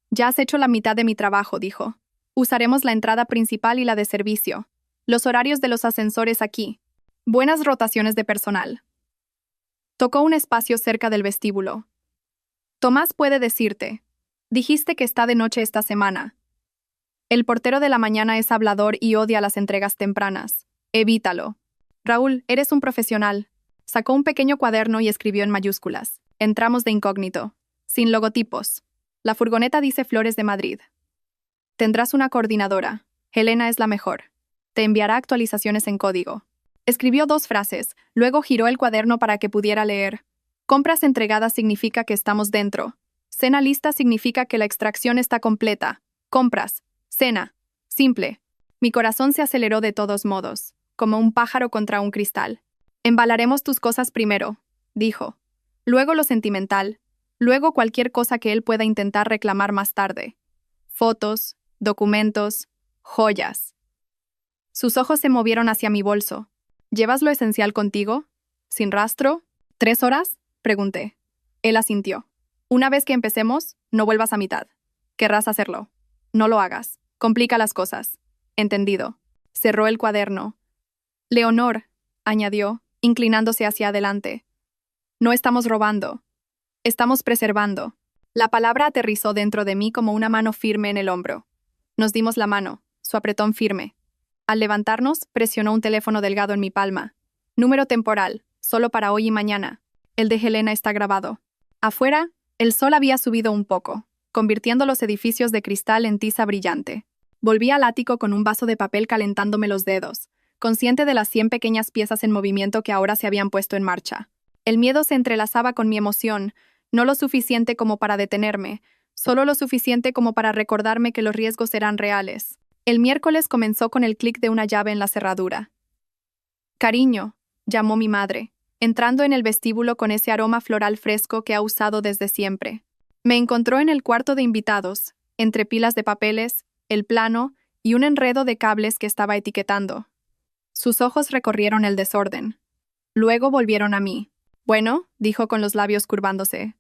Ya has hecho la mitad de mi trabajo, dijo. Usaremos la entrada principal y la de servicio. Los horarios de los ascensores aquí. Buenas rotaciones de personal. Tocó un espacio cerca del vestíbulo. Tomás puede decirte. Dijiste que está de noche esta semana. El portero de la mañana es hablador y odia las entregas tempranas. Evítalo. Raúl, eres un profesional. Sacó un pequeño cuaderno y escribió en mayúsculas. Entramos de incógnito. Sin logotipos. La furgoneta dice Flores de Madrid. Tendrás una coordinadora. Helena es la mejor. Te enviará actualizaciones en código. Escribió 2 frases, luego giró el cuaderno para que pudiera leer. Compras entregadas significa que estamos dentro. Cena lista significa que la extracción está completa. Compras. Cena. Simple. Mi corazón se aceleró de todos modos, como un pájaro contra un cristal. Embalaremos tus cosas primero, dijo. Luego lo sentimental. Luego cualquier cosa que él pueda intentar reclamar más tarde. Fotos, documentos, joyas. Sus ojos se movieron hacia mi bolso. ¿Llevas lo esencial contigo? ¿Sin rastro? ¿3 horas? Pregunté. Él asintió. Una vez que empecemos, no vuelvas a mitad. Querrás hacerlo. No lo hagas. Complica las cosas. Entendido. Cerró el cuaderno. Leonor, añadió, inclinándose hacia adelante. No estamos robando. Estamos preservando. La palabra aterrizó dentro de mí como una mano firme en el hombro. Nos dimos la mano, su apretón firme. Al levantarnos, presionó un teléfono delgado en mi palma. Número temporal, solo para hoy y mañana. El de Helena está grabado. Afuera, el sol había subido un poco, convirtiendo los edificios de cristal en tiza brillante. Volví al ático con un vaso de papel calentándome los dedos, consciente de las 100 pequeñas piezas en movimiento que ahora se habían puesto en marcha. El miedo se entrelazaba con mi emoción. No lo suficiente como para detenerme, solo lo suficiente como para recordarme que los riesgos eran reales. El miércoles comenzó con el clic de una llave en la cerradura. «Cariño», llamó mi madre, entrando en el vestíbulo con ese aroma floral fresco que ha usado desde siempre. Me encontró en el cuarto de invitados, entre pilas de papeles, el plano y un enredo de cables que estaba etiquetando. Sus ojos recorrieron el desorden. Luego volvieron a mí. «Bueno», dijo con los labios curvándose.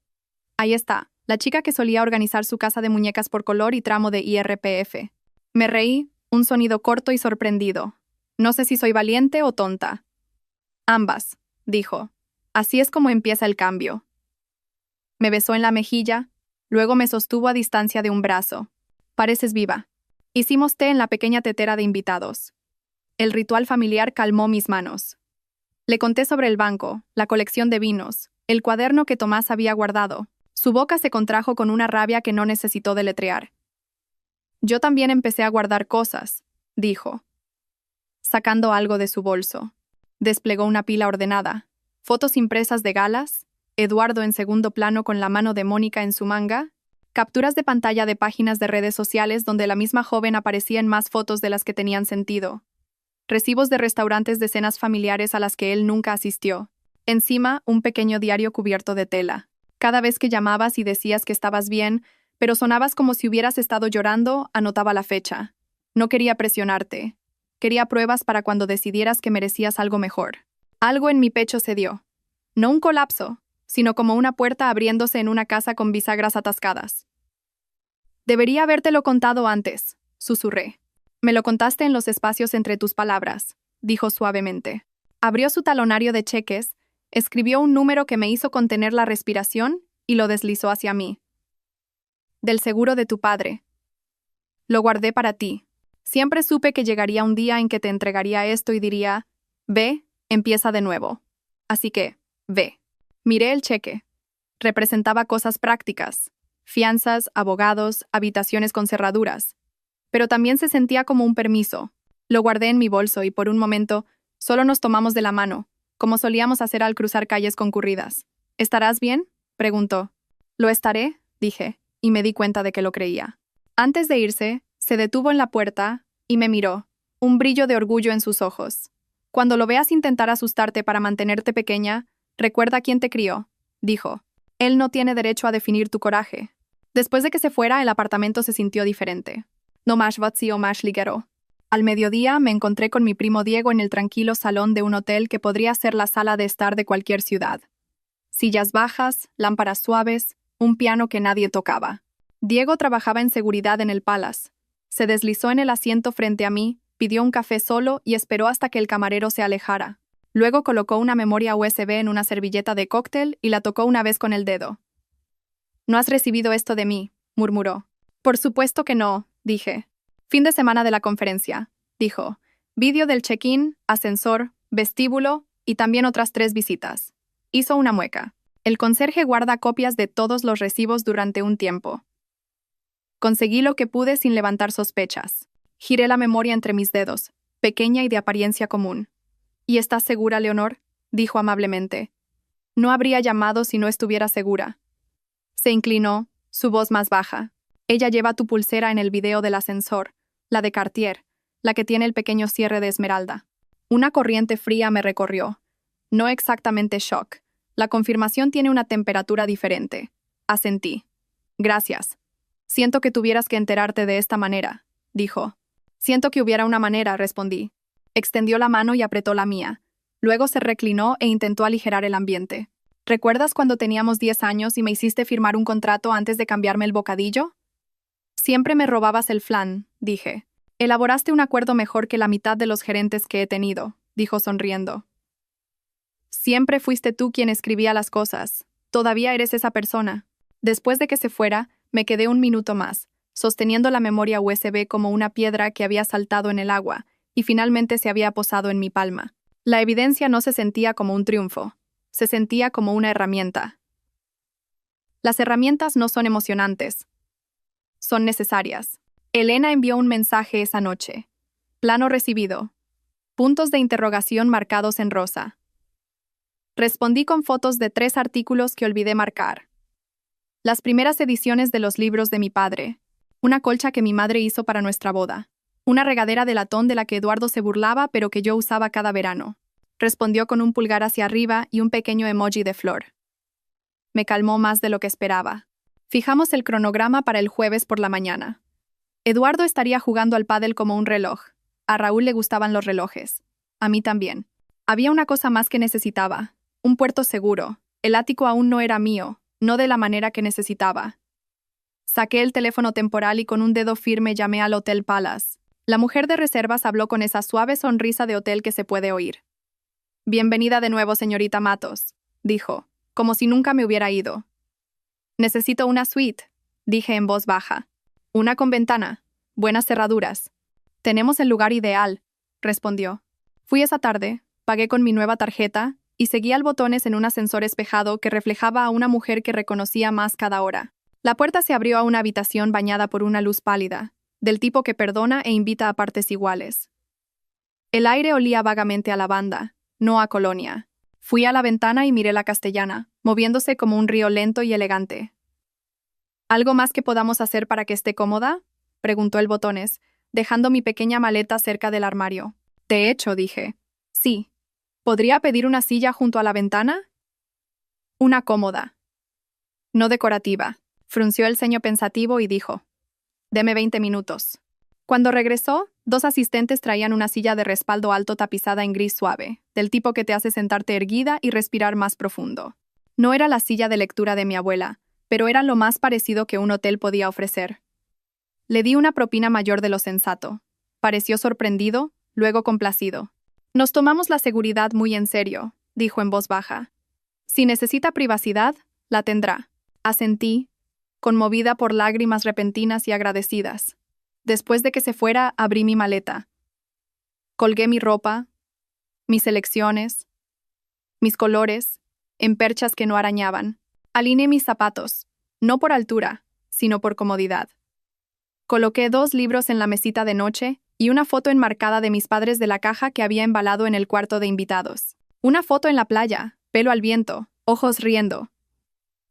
«Ahí está, la chica que solía organizar su casa de muñecas por color y tramo de IRPF». Me reí, un sonido corto y sorprendido. No sé si soy valiente o tonta. «Ambas», dijo. «Así es como empieza el cambio». Me besó en la mejilla, luego me sostuvo a distancia de un brazo. «Pareces viva». Hicimos té en la pequeña tetera de invitados. El ritual familiar calmó mis manos. Le conté sobre el banco, la colección de vinos, el cuaderno que Tomás había guardado. Su boca se contrajo con una rabia que no necesitó deletrear. «Yo también empecé a guardar cosas», dijo, sacando algo de su bolso. Desplegó una pila ordenada. Fotos impresas de galas, Eduardo en segundo plano con la mano de Mónica en su manga, capturas de pantalla de páginas de redes sociales donde la misma joven aparecía en más fotos de las que tenían sentido. Recibos de restaurantes de cenas familiares a las que él nunca asistió. Encima, un pequeño diario cubierto de tela. Cada vez que llamabas y decías que estabas bien, pero sonabas como si hubieras estado llorando, anotaba la fecha. No quería presionarte. Quería pruebas para cuando decidieras que merecías algo mejor. Algo en mi pecho cedió. No un colapso, sino como una puerta abriéndose en una casa con bisagras atascadas. «Debería habértelo contado antes», susurré. «Me lo contaste en los espacios entre tus palabras», dijo suavemente. Abrió su talonario de cheques, escribió un número que me hizo contener la respiración y lo deslizó hacia mí. «Del seguro de tu padre. Lo guardé para ti. Siempre supe que llegaría un día en que te entregaría esto y diría, ve, empieza de nuevo. Así que, ve». Miré el cheque. Representaba cosas prácticas, fianzas, abogados, habitaciones con cerraduras. Pero también se sentía como un permiso. Lo guardé en mi bolso y por un momento solo nos tomamos de la mano, como solíamos hacer al cruzar calles concurridas. «¿Estarás bien?», preguntó. «Lo estaré», dije, y me di cuenta de que lo creía. Antes de irse, se detuvo en la puerta y me miró, un brillo de orgullo en sus ojos. «Cuando lo veas intentar asustarte para mantenerte pequeña, recuerda quién te crió», dijo. «Él no tiene derecho a definir tu coraje». Después de que se fuera, el apartamento se sintió diferente. No más vacío, más ligero. Al mediodía me encontré con mi primo Diego en el tranquilo salón de un hotel que podría ser la sala de estar de cualquier ciudad. Sillas bajas, lámparas suaves, un piano que nadie tocaba. Diego trabajaba en seguridad en el Palace. Se deslizó en el asiento frente a mí, pidió un café solo y esperó hasta que el camarero se alejara. Luego colocó una memoria USB en una servilleta de cóctel y la tocó una vez con el dedo. «No has recibido esto de mí», murmuró. «Por supuesto que no», dije. «Fin de semana de la conferencia», dijo. «Vídeo del check-in, ascensor, vestíbulo y también otras 3 visitas». Hizo una mueca. «El conserje guarda copias de todos los recibos durante un tiempo». Conseguí lo que pude sin levantar sospechas. Giré la memoria entre mis dedos, pequeña y de apariencia común. «¿Y estás segura, Leonor?», dijo amablemente. «No habría llamado si no estuviera segura». Se inclinó, su voz más baja. «Ella lleva tu pulsera en el video del ascensor, la de Cartier, la que tiene el pequeño cierre de esmeralda». Una corriente fría me recorrió. No exactamente shock. La confirmación tiene una temperatura diferente. Asentí. «Gracias. Siento que tuvieras que enterarte de esta manera», dijo. «Siento que hubiera una manera», respondí. Extendió la mano y apretó la mía. Luego se reclinó e intentó aligerar el ambiente. «¿Recuerdas cuando teníamos 10 años y me hiciste firmar un contrato antes de cambiarme el bocadillo?» «Siempre me robabas el flan», dije. «Elaboraste un acuerdo mejor que la mitad de los gerentes que he tenido», dijo sonriendo. «Siempre fuiste tú quien escribía las cosas. Todavía eres esa persona». Después de que se fuera, me quedé un minuto más, sosteniendo la memoria USB como una piedra que había saltado en el agua, y finalmente se había posado en mi palma. La evidencia no se sentía como un triunfo, se sentía como una herramienta. Las herramientas no son emocionantes, son necesarias. Elena envió un mensaje esa noche. Plano recibido. Puntos de interrogación marcados en rosa. Respondí con fotos de 3 artículos que olvidé marcar. Las primeras ediciones de los libros de mi padre. Una colcha que mi madre hizo para nuestra boda. Una regadera de latón de la que Eduardo se burlaba pero que yo usaba cada verano. Respondió con un pulgar hacia arriba y un pequeño emoji de flor. Me calmó más de lo que esperaba. Fijamos el cronograma para el jueves por la mañana. Eduardo estaría jugando al pádel como un reloj. A Raúl le gustaban los relojes. A mí también. Había una cosa más que necesitaba. Un puerto seguro. El ático aún no era mío, no de la manera que necesitaba. Saqué el teléfono temporal y con un dedo firme llamé al Hotel Palace. La mujer de reservas habló con esa suave sonrisa de hotel que se puede oír. «Bienvenida de nuevo, señorita Matos», dijo, como si nunca me hubiera ido. «Necesito una suite», dije en voz baja. «Una con ventana, buenas cerraduras». «Tenemos el lugar ideal», respondió. Fui esa tarde, pagué con mi nueva tarjeta y seguí al botones en un ascensor espejado que reflejaba a una mujer que reconocía más cada hora. La puerta se abrió a una habitación bañada por una luz pálida, del tipo que perdona e invita a partes iguales. El aire olía vagamente a lavanda, no a colonia. Fui a la ventana y miré la Castellana, moviéndose como un río lento y elegante. ¿Algo más que podamos hacer para que esté cómoda?, preguntó el botones, dejando mi pequeña maleta cerca del armario. De hecho, dije, sí. ¿Podría pedir una silla junto a la ventana? Una cómoda. No decorativa. Frunció el ceño pensativo y dijo, «Deme 20 minutos». Cuando regresó, 2 asistentes traían una silla de respaldo alto tapizada en gris suave, del tipo que te hace sentarte erguida y respirar más profundo. No era la silla de lectura de mi abuela, pero era lo más parecido que un hotel podía ofrecer. Le di una propina mayor de lo sensato. Pareció sorprendido, luego complacido. «Nos tomamos la seguridad muy en serio», dijo en voz baja. «Si necesita privacidad, la tendrá». Asentí, conmovida por lágrimas repentinas y agradecidas. Después de que se fuera, abrí mi maleta. Colgué mi ropa, mis selecciones, mis colores, en perchas que no arañaban. Alineé mis zapatos, no por altura, sino por comodidad. Coloqué 2 libros en la mesita de noche y una foto enmarcada de mis padres de la caja que había embalado en el cuarto de invitados. Una foto en la playa, pelo al viento, ojos riendo.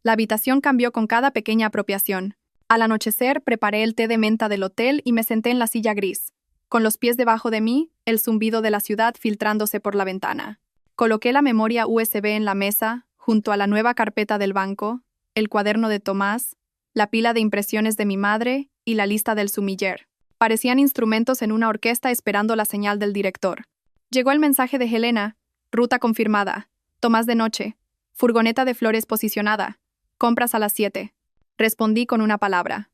La habitación cambió con cada pequeña apropiación. Al anochecer, preparé el té de menta del hotel y me senté en la silla gris, con los pies debajo de mí, el zumbido de la ciudad filtrándose por la ventana. Coloqué la memoria USB en la mesa, junto a la nueva carpeta del banco, el cuaderno de Tomás, la pila de impresiones de mi madre y la lista del sumiller. Parecían instrumentos en una orquesta esperando la señal del director. Llegó el mensaje de Helena, ruta confirmada, Tomás de noche, furgoneta de flores posicionada, compras a las 7. Respondí con una palabra.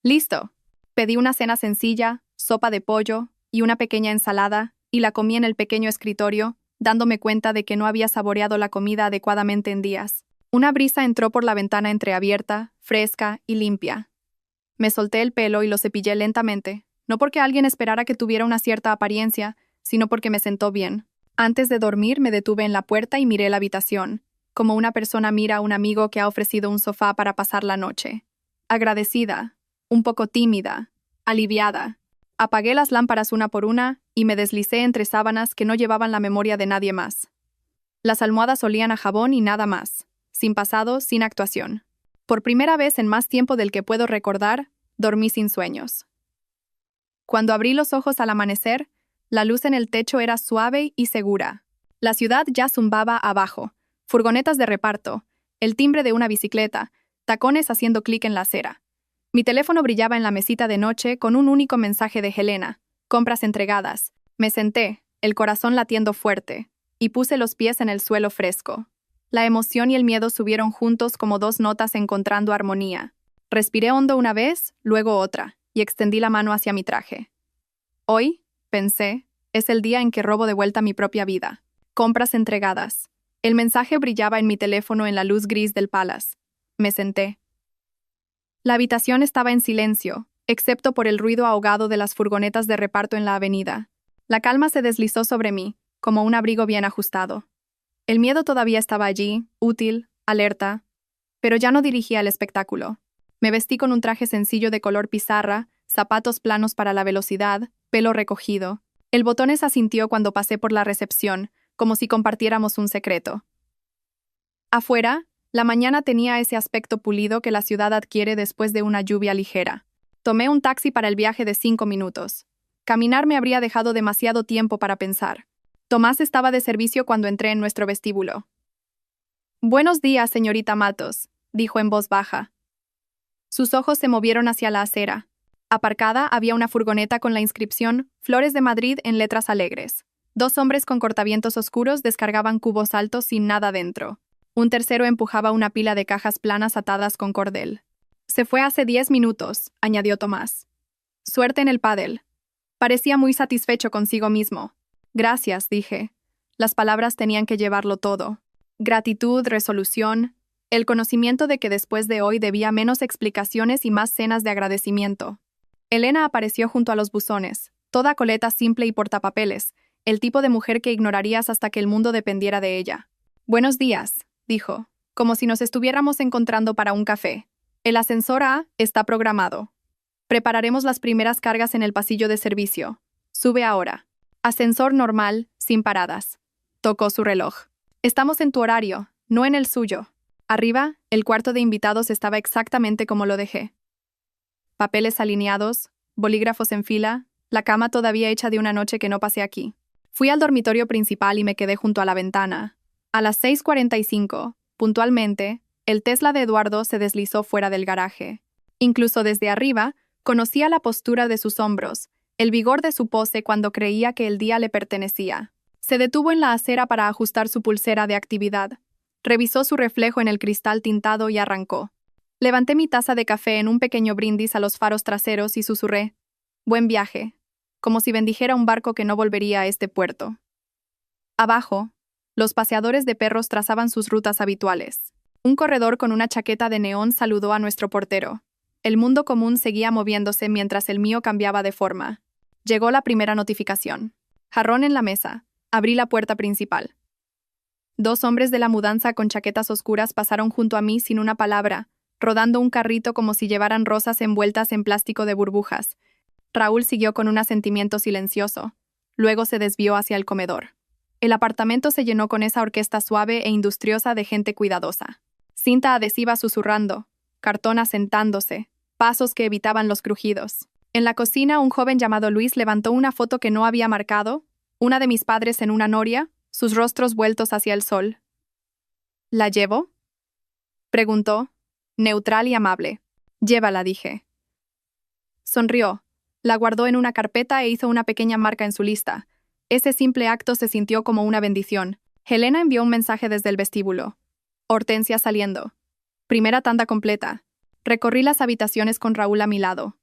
«Listo». Pedí una cena sencilla, sopa de pollo y una pequeña ensalada, y la comí en el pequeño escritorio, dándome cuenta de que no había saboreado la comida adecuadamente en días. Una brisa entró por la ventana entreabierta, fresca y limpia. Me solté el pelo y lo cepillé lentamente, no porque alguien esperara que tuviera una cierta apariencia, sino porque me sentó bien. Antes de dormir me detuve en la puerta y miré la habitación, como una persona mira a un amigo que ha ofrecido un sofá para pasar la noche. Agradecida, un poco tímida, aliviada. Apagué las lámparas una por una y me deslicé entre sábanas que no llevaban la memoria de nadie más. Las almohadas olían a jabón y nada más, sin pasado, sin actuación. Por primera vez en más tiempo del que puedo recordar, dormí sin sueños. Cuando abrí los ojos al amanecer, la luz en el techo era suave y segura. La ciudad ya zumbaba abajo. Furgonetas de reparto, el timbre de una bicicleta, tacones haciendo clic en la acera. Mi teléfono brillaba en la mesita de noche con un único mensaje de Helena, compras entregadas. Me senté, el corazón latiendo fuerte, y puse los pies en el suelo fresco. La emoción y el miedo subieron juntos como 2 notas encontrando armonía. Respiré hondo una vez, luego otra, y extendí la mano hacia mi traje. Hoy, pensé, es el día en que robo de vuelta mi propia vida. Compras entregadas. El mensaje brillaba en mi teléfono en la luz gris del Palace. Me senté. La habitación estaba en silencio, excepto por el ruido ahogado de las furgonetas de reparto en la avenida. La calma se deslizó sobre mí, como un abrigo bien ajustado. El miedo todavía estaba allí, útil, alerta, pero ya no dirigía el espectáculo. Me vestí con un traje sencillo de color pizarra, zapatos planos para la velocidad, pelo recogido. El botones asintió cuando pasé por la recepción, como si compartiéramos un secreto. Afuera, La mañana tenía ese aspecto pulido que la ciudad adquiere después de una lluvia ligera. Tomé un taxi para el viaje de 5 minutos. Caminar me habría dejado demasiado tiempo para pensar. Tomás estaba de servicio cuando entré en nuestro vestíbulo. «Buenos días, señorita Matos», dijo en voz baja. Sus ojos se movieron hacia la acera. Aparcada había una furgoneta con la inscripción «Flores de Madrid» en letras alegres. 2 hombres con cortavientos oscuros descargaban cubos altos sin nada dentro. Un tercero empujaba una pila de cajas planas atadas con cordel. «Se fue hace 10 minutos», añadió Tomás. «Suerte en el pádel». Parecía muy satisfecho consigo mismo. «Gracias», dije. Las palabras tenían que llevarlo todo. Gratitud, resolución, el conocimiento de que después de hoy debía menos explicaciones y más cenas de agradecimiento. Elena apareció junto a los buzones, toda coleta simple y portapapeles, el tipo de mujer que ignorarías hasta que el mundo dependiera de ella. «Buenos días», dijo, como si nos estuviéramos encontrando para un café. «El ascensor A está programado. Prepararemos las primeras cargas en el pasillo de servicio. Sube ahora». Ascensor normal, sin paradas. Tocó su reloj. «Estamos en tu horario, no en el suyo». Arriba, el cuarto de invitados estaba exactamente como lo dejé. Papeles alineados, bolígrafos en fila, la cama todavía hecha de una noche que no pasé aquí. Fui al dormitorio principal y me quedé junto a la ventana. A las 6:45, puntualmente, el Tesla de Eduardo se deslizó fuera del garaje. Incluso desde arriba, conocía la postura de sus hombros, el vigor de su pose cuando creía que el día le pertenecía. Se detuvo en la acera para ajustar su pulsera de actividad. Revisó su reflejo en el cristal tintado y arrancó. Levanté mi taza de café en un pequeño brindis a los faros traseros y susurré: «Buen viaje», como si bendijera un barco que no volvería a este puerto. Abajo, los paseadores de perros trazaban sus rutas habituales. Un corredor con una chaqueta de neón saludó a nuestro portero. El mundo común seguía moviéndose mientras el mío cambiaba de forma. Llegó la primera notificación. Jarrón en la mesa. Abrí la puerta principal. 2 hombres de la mudanza con chaquetas oscuras pasaron junto a mí sin una palabra, rodando un carrito como si llevaran rosas envueltas en plástico de burbujas. Raúl siguió con un asentimiento silencioso. Luego se desvió hacia el comedor. El apartamento se llenó con esa orquesta suave e industriosa de gente cuidadosa. Cinta adhesiva susurrando, cartón asentándose, pasos que evitaban los crujidos. En la cocina, un joven llamado Luis levantó una foto que no había marcado, una de mis padres en una noria, sus rostros vueltos hacia el sol. «¿La llevo?», preguntó, neutral y amable. «Llévala», dije. Sonrió, la guardó en una carpeta e hizo una pequeña marca en su lista. Ese simple acto se sintió como una bendición. Helena envió un mensaje desde el vestíbulo. Hortensia saliendo. Primera tanda completa. Recorrí las habitaciones con Raúl a mi lado.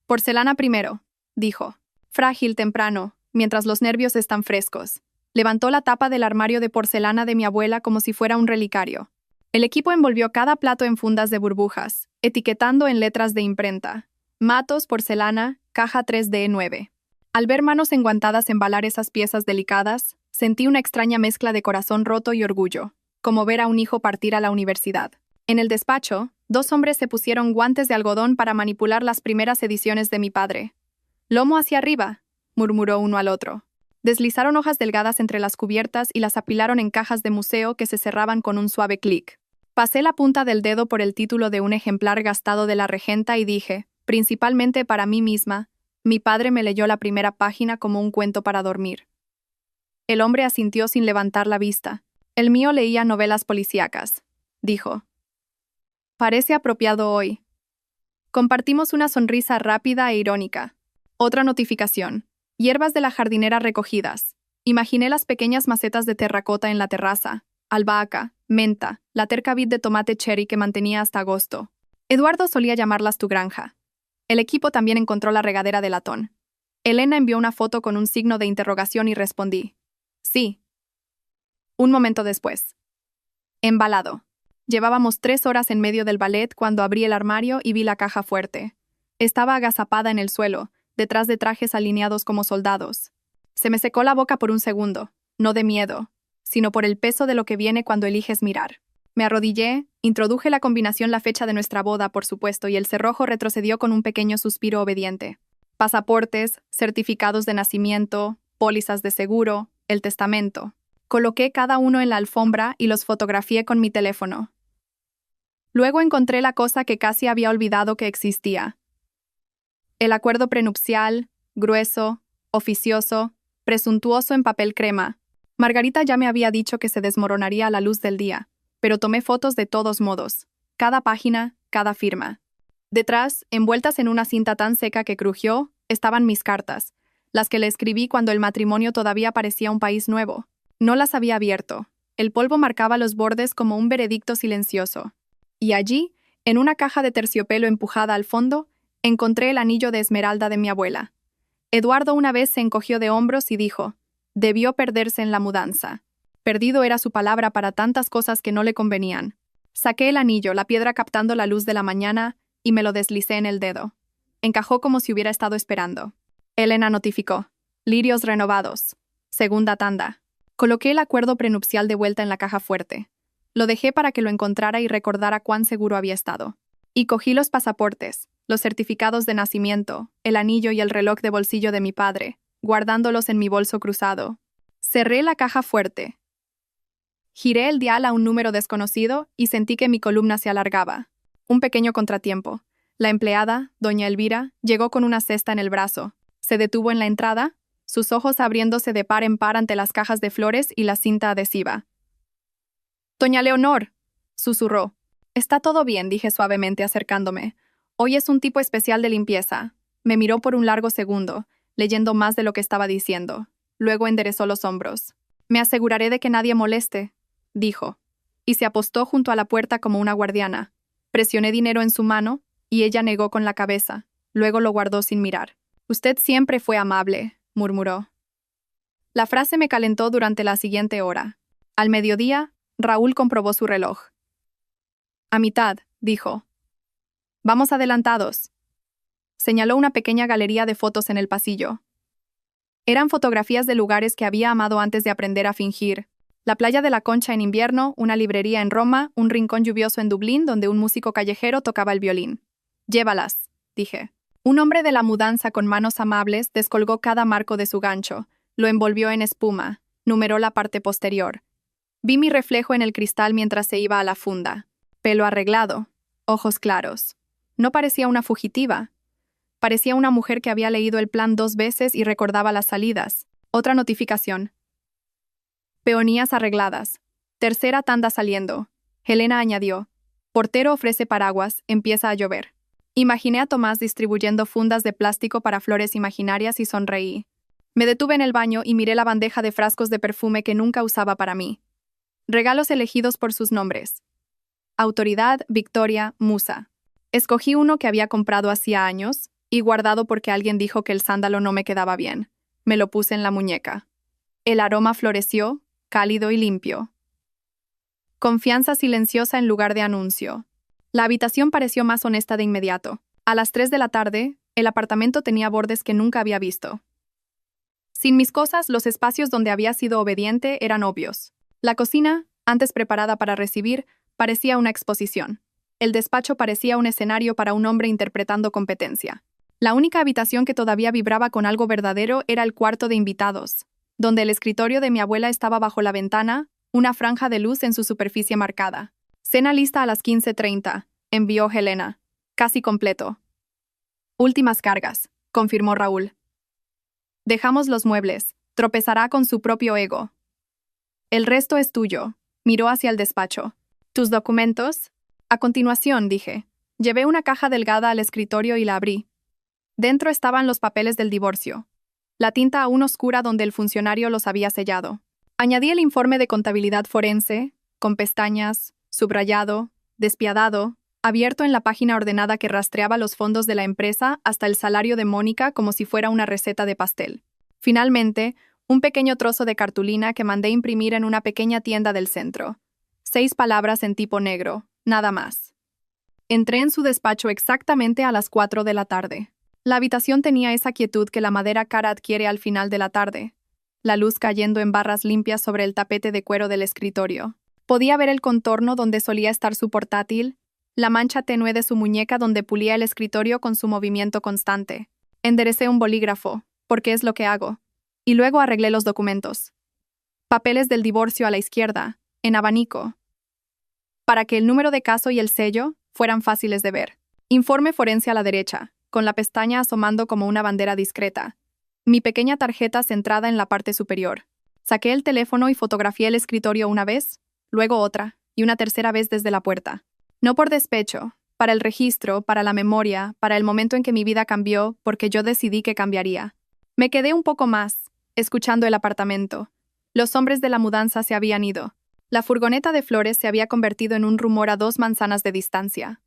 «Porcelana primero», dijo. «Frágil temprano, mientras los nervios están frescos». Levantó la tapa del armario de porcelana de mi abuela como si fuera un relicario. El equipo envolvió cada plato en fundas de burbujas, etiquetando en letras de imprenta: «Matos, porcelana, caja 3D9». Al ver manos enguantadas embalar esas piezas delicadas, sentí una extraña mezcla de corazón roto y orgullo, como ver a un hijo partir a la universidad. En el despacho, 2 hombres se pusieron guantes de algodón para manipular las primeras ediciones de mi padre. «Lomo hacia arriba», murmuró uno al otro. Deslizaron hojas delgadas entre las cubiertas y las apilaron en cajas de museo que se cerraban con un suave clic. Pasé la punta del dedo por el título de un ejemplar gastado de la regenta y dije, principalmente para mí misma: «Mi padre me leyó la primera página como un cuento para dormir». El hombre asintió sin levantar la vista. «El mío leía novelas policíacas», dijo. «Parece apropiado hoy». Compartimos una sonrisa rápida e irónica. Otra notificación. Hierbas de la jardinera recogidas. Imaginé las pequeñas macetas de terracota en la terraza, albahaca, menta, la terca vid de tomate cherry que mantenía hasta agosto. Eduardo solía llamarlas tu granja. El equipo también encontró la regadera de latón. Elena envió una foto con un signo de interrogación y respondí: «Sí». Un momento después. Embalado. Llevábamos 3 horas en medio del ballet cuando abrí el armario y vi la caja fuerte. Estaba agazapada en el suelo, detrás de trajes alineados como soldados. Se me secó la boca por un segundo, no de miedo, sino por el peso de lo que viene cuando eliges mirar. Me arrodillé, introduje la combinación, la fecha de nuestra boda, por supuesto, y el cerrojo retrocedió con un pequeño suspiro obediente. Pasaportes, certificados de nacimiento, pólizas de seguro, el testamento. Coloqué cada uno en la alfombra y los fotografié con mi teléfono. Luego encontré la cosa que casi había olvidado que existía. El acuerdo prenupcial, grueso, oficioso, presuntuoso en papel crema. Margarita ya me había dicho que se desmoronaría a la luz del día, pero tomé fotos de todos modos. Cada página, cada firma. Detrás, envueltas en una cinta tan seca que crujió, estaban mis cartas, las que le escribí cuando el matrimonio todavía parecía un país nuevo. No las había abierto. El polvo marcaba los bordes como un veredicto silencioso. Y allí, en una caja de terciopelo empujada al fondo, encontré el anillo de esmeralda de mi abuela. Eduardo una vez se encogió de hombros y dijo, debió perderse en la mudanza. Perdido era su palabra para tantas cosas que no le convenían. Saqué el anillo, la piedra captando la luz de la mañana, y me lo deslicé en el dedo. Encajó como si hubiera estado esperando. Elena notificó. Lirios renovados. Segunda tanda. Coloqué el acuerdo prenupcial de vuelta en la caja fuerte. Lo dejé para que lo encontrara y recordara cuán seguro había estado. Y cogí los pasaportes, los certificados de nacimiento, el anillo y el reloj de bolsillo de mi padre, guardándolos en mi bolso cruzado. Cerré la caja fuerte. Giré el dial a un número desconocido y sentí que mi columna se alargaba. Un pequeño contratiempo. La empleada, doña Elvira, llegó con una cesta en el brazo. Se detuvo en la entrada, sus ojos abriéndose de par en par ante las cajas de flores y la cinta adhesiva. «Doña Leonor», susurró. «Está todo bien», dije suavemente acercándome. «Hoy es un tipo especial de limpieza». Me miró por un largo segundo, leyendo más de lo que estaba diciendo. Luego enderezó los hombros. «Me aseguraré de que nadie moleste», dijo. Y se apostó junto a la puerta como una guardiana. Presioné dinero en su mano, y ella negó con la cabeza. Luego lo guardó sin mirar. «Usted siempre fue amable», murmuró. La frase me calentó durante la siguiente hora. Al mediodía, Raúl comprobó su reloj. «A mitad», dijo. «Vamos adelantados». Señaló una pequeña galería de fotos en el pasillo. Eran fotografías de lugares que había amado antes de aprender a fingir. La playa de la Concha en invierno, una librería en Roma, un rincón lluvioso en Dublín donde un músico callejero tocaba el violín. «Llévalas», dije. Un hombre de la mudanza con manos amables descolgó cada marco de su gancho, lo envolvió en espuma, numeró la parte posterior. Vi mi reflejo en el cristal mientras se iba a la funda. Pelo arreglado, ojos claros. No parecía una fugitiva. Parecía una mujer que había leído el plan 2 veces y recordaba las salidas. Otra notificación. Peonías arregladas. Tercera tanda saliendo. Helena añadió. Portero ofrece paraguas, empieza a llover. Imaginé a Tomás distribuyendo fundas de plástico para flores imaginarias y sonreí. Me detuve en el baño y miré la bandeja de frascos de perfume que nunca usaba para mí. Regalos elegidos por sus nombres. Autoridad, Victoria, Musa. Escogí uno que había comprado hacía años y guardado porque alguien dijo que el sándalo no me quedaba bien. Me lo puse en la muñeca. El aroma floreció, cálido y limpio. Confianza silenciosa en lugar de anuncio. La habitación pareció más honesta de inmediato. A las 3 de la tarde, el apartamento tenía bordes que nunca había visto. Sin mis cosas, los espacios donde había sido obediente eran obvios. La cocina, antes preparada para recibir, parecía una exposición. El despacho parecía un escenario para un hombre interpretando competencia. La única habitación que todavía vibraba con algo verdadero era el cuarto de invitados, donde el escritorio de mi abuela estaba bajo la ventana, una franja de luz en su superficie marcada. «Cena lista a las 15:30», envió Helena. «Casi completo». «Últimas cargas», confirmó Raúl. «Dejamos los muebles. Tropezará con su propio ego». «El resto es tuyo», miró hacia el despacho. «¿Tus documentos?» A continuación, dije. Llevé una caja delgada al escritorio y la abrí. Dentro estaban los papeles del divorcio. La tinta aún oscura donde el funcionario los había sellado. Añadí el informe de contabilidad forense, con pestañas, subrayado, despiadado, abierto en la página ordenada que rastreaba los fondos de la empresa hasta el salario de Mónica como si fuera una receta de pastel. Finalmente, un pequeño trozo de cartulina que mandé imprimir en una pequeña tienda del centro. 6 palabras en tipo negro, nada más. Entré en su despacho exactamente a las 4 de la tarde. La habitación tenía esa quietud que la madera cara adquiere al final de la tarde. La luz cayendo en barras limpias sobre el tapete de cuero del escritorio. Podía ver el contorno donde solía estar su portátil, la mancha tenue de su muñeca donde pulía el escritorio con su movimiento constante. Enderecé un bolígrafo, porque es lo que hago, y luego arreglé los documentos. Papeles del divorcio a la izquierda, en abanico. para que el número de caso y el sello fueran fáciles de ver. Informe forense a la derecha, con la pestaña asomando como una bandera discreta. Mi pequeña tarjeta centrada en la parte superior. Saqué el teléfono y fotografié el escritorio una vez, luego otra, y una tercera vez desde la puerta. No por despecho, para el registro, para la memoria, para el momento en que mi vida cambió, porque yo decidí que cambiaría. Me quedé un poco más, escuchando el apartamento. Los hombres de la mudanza se habían ido. La furgoneta de flores se había convertido en un rumor a 2 manzanas de distancia.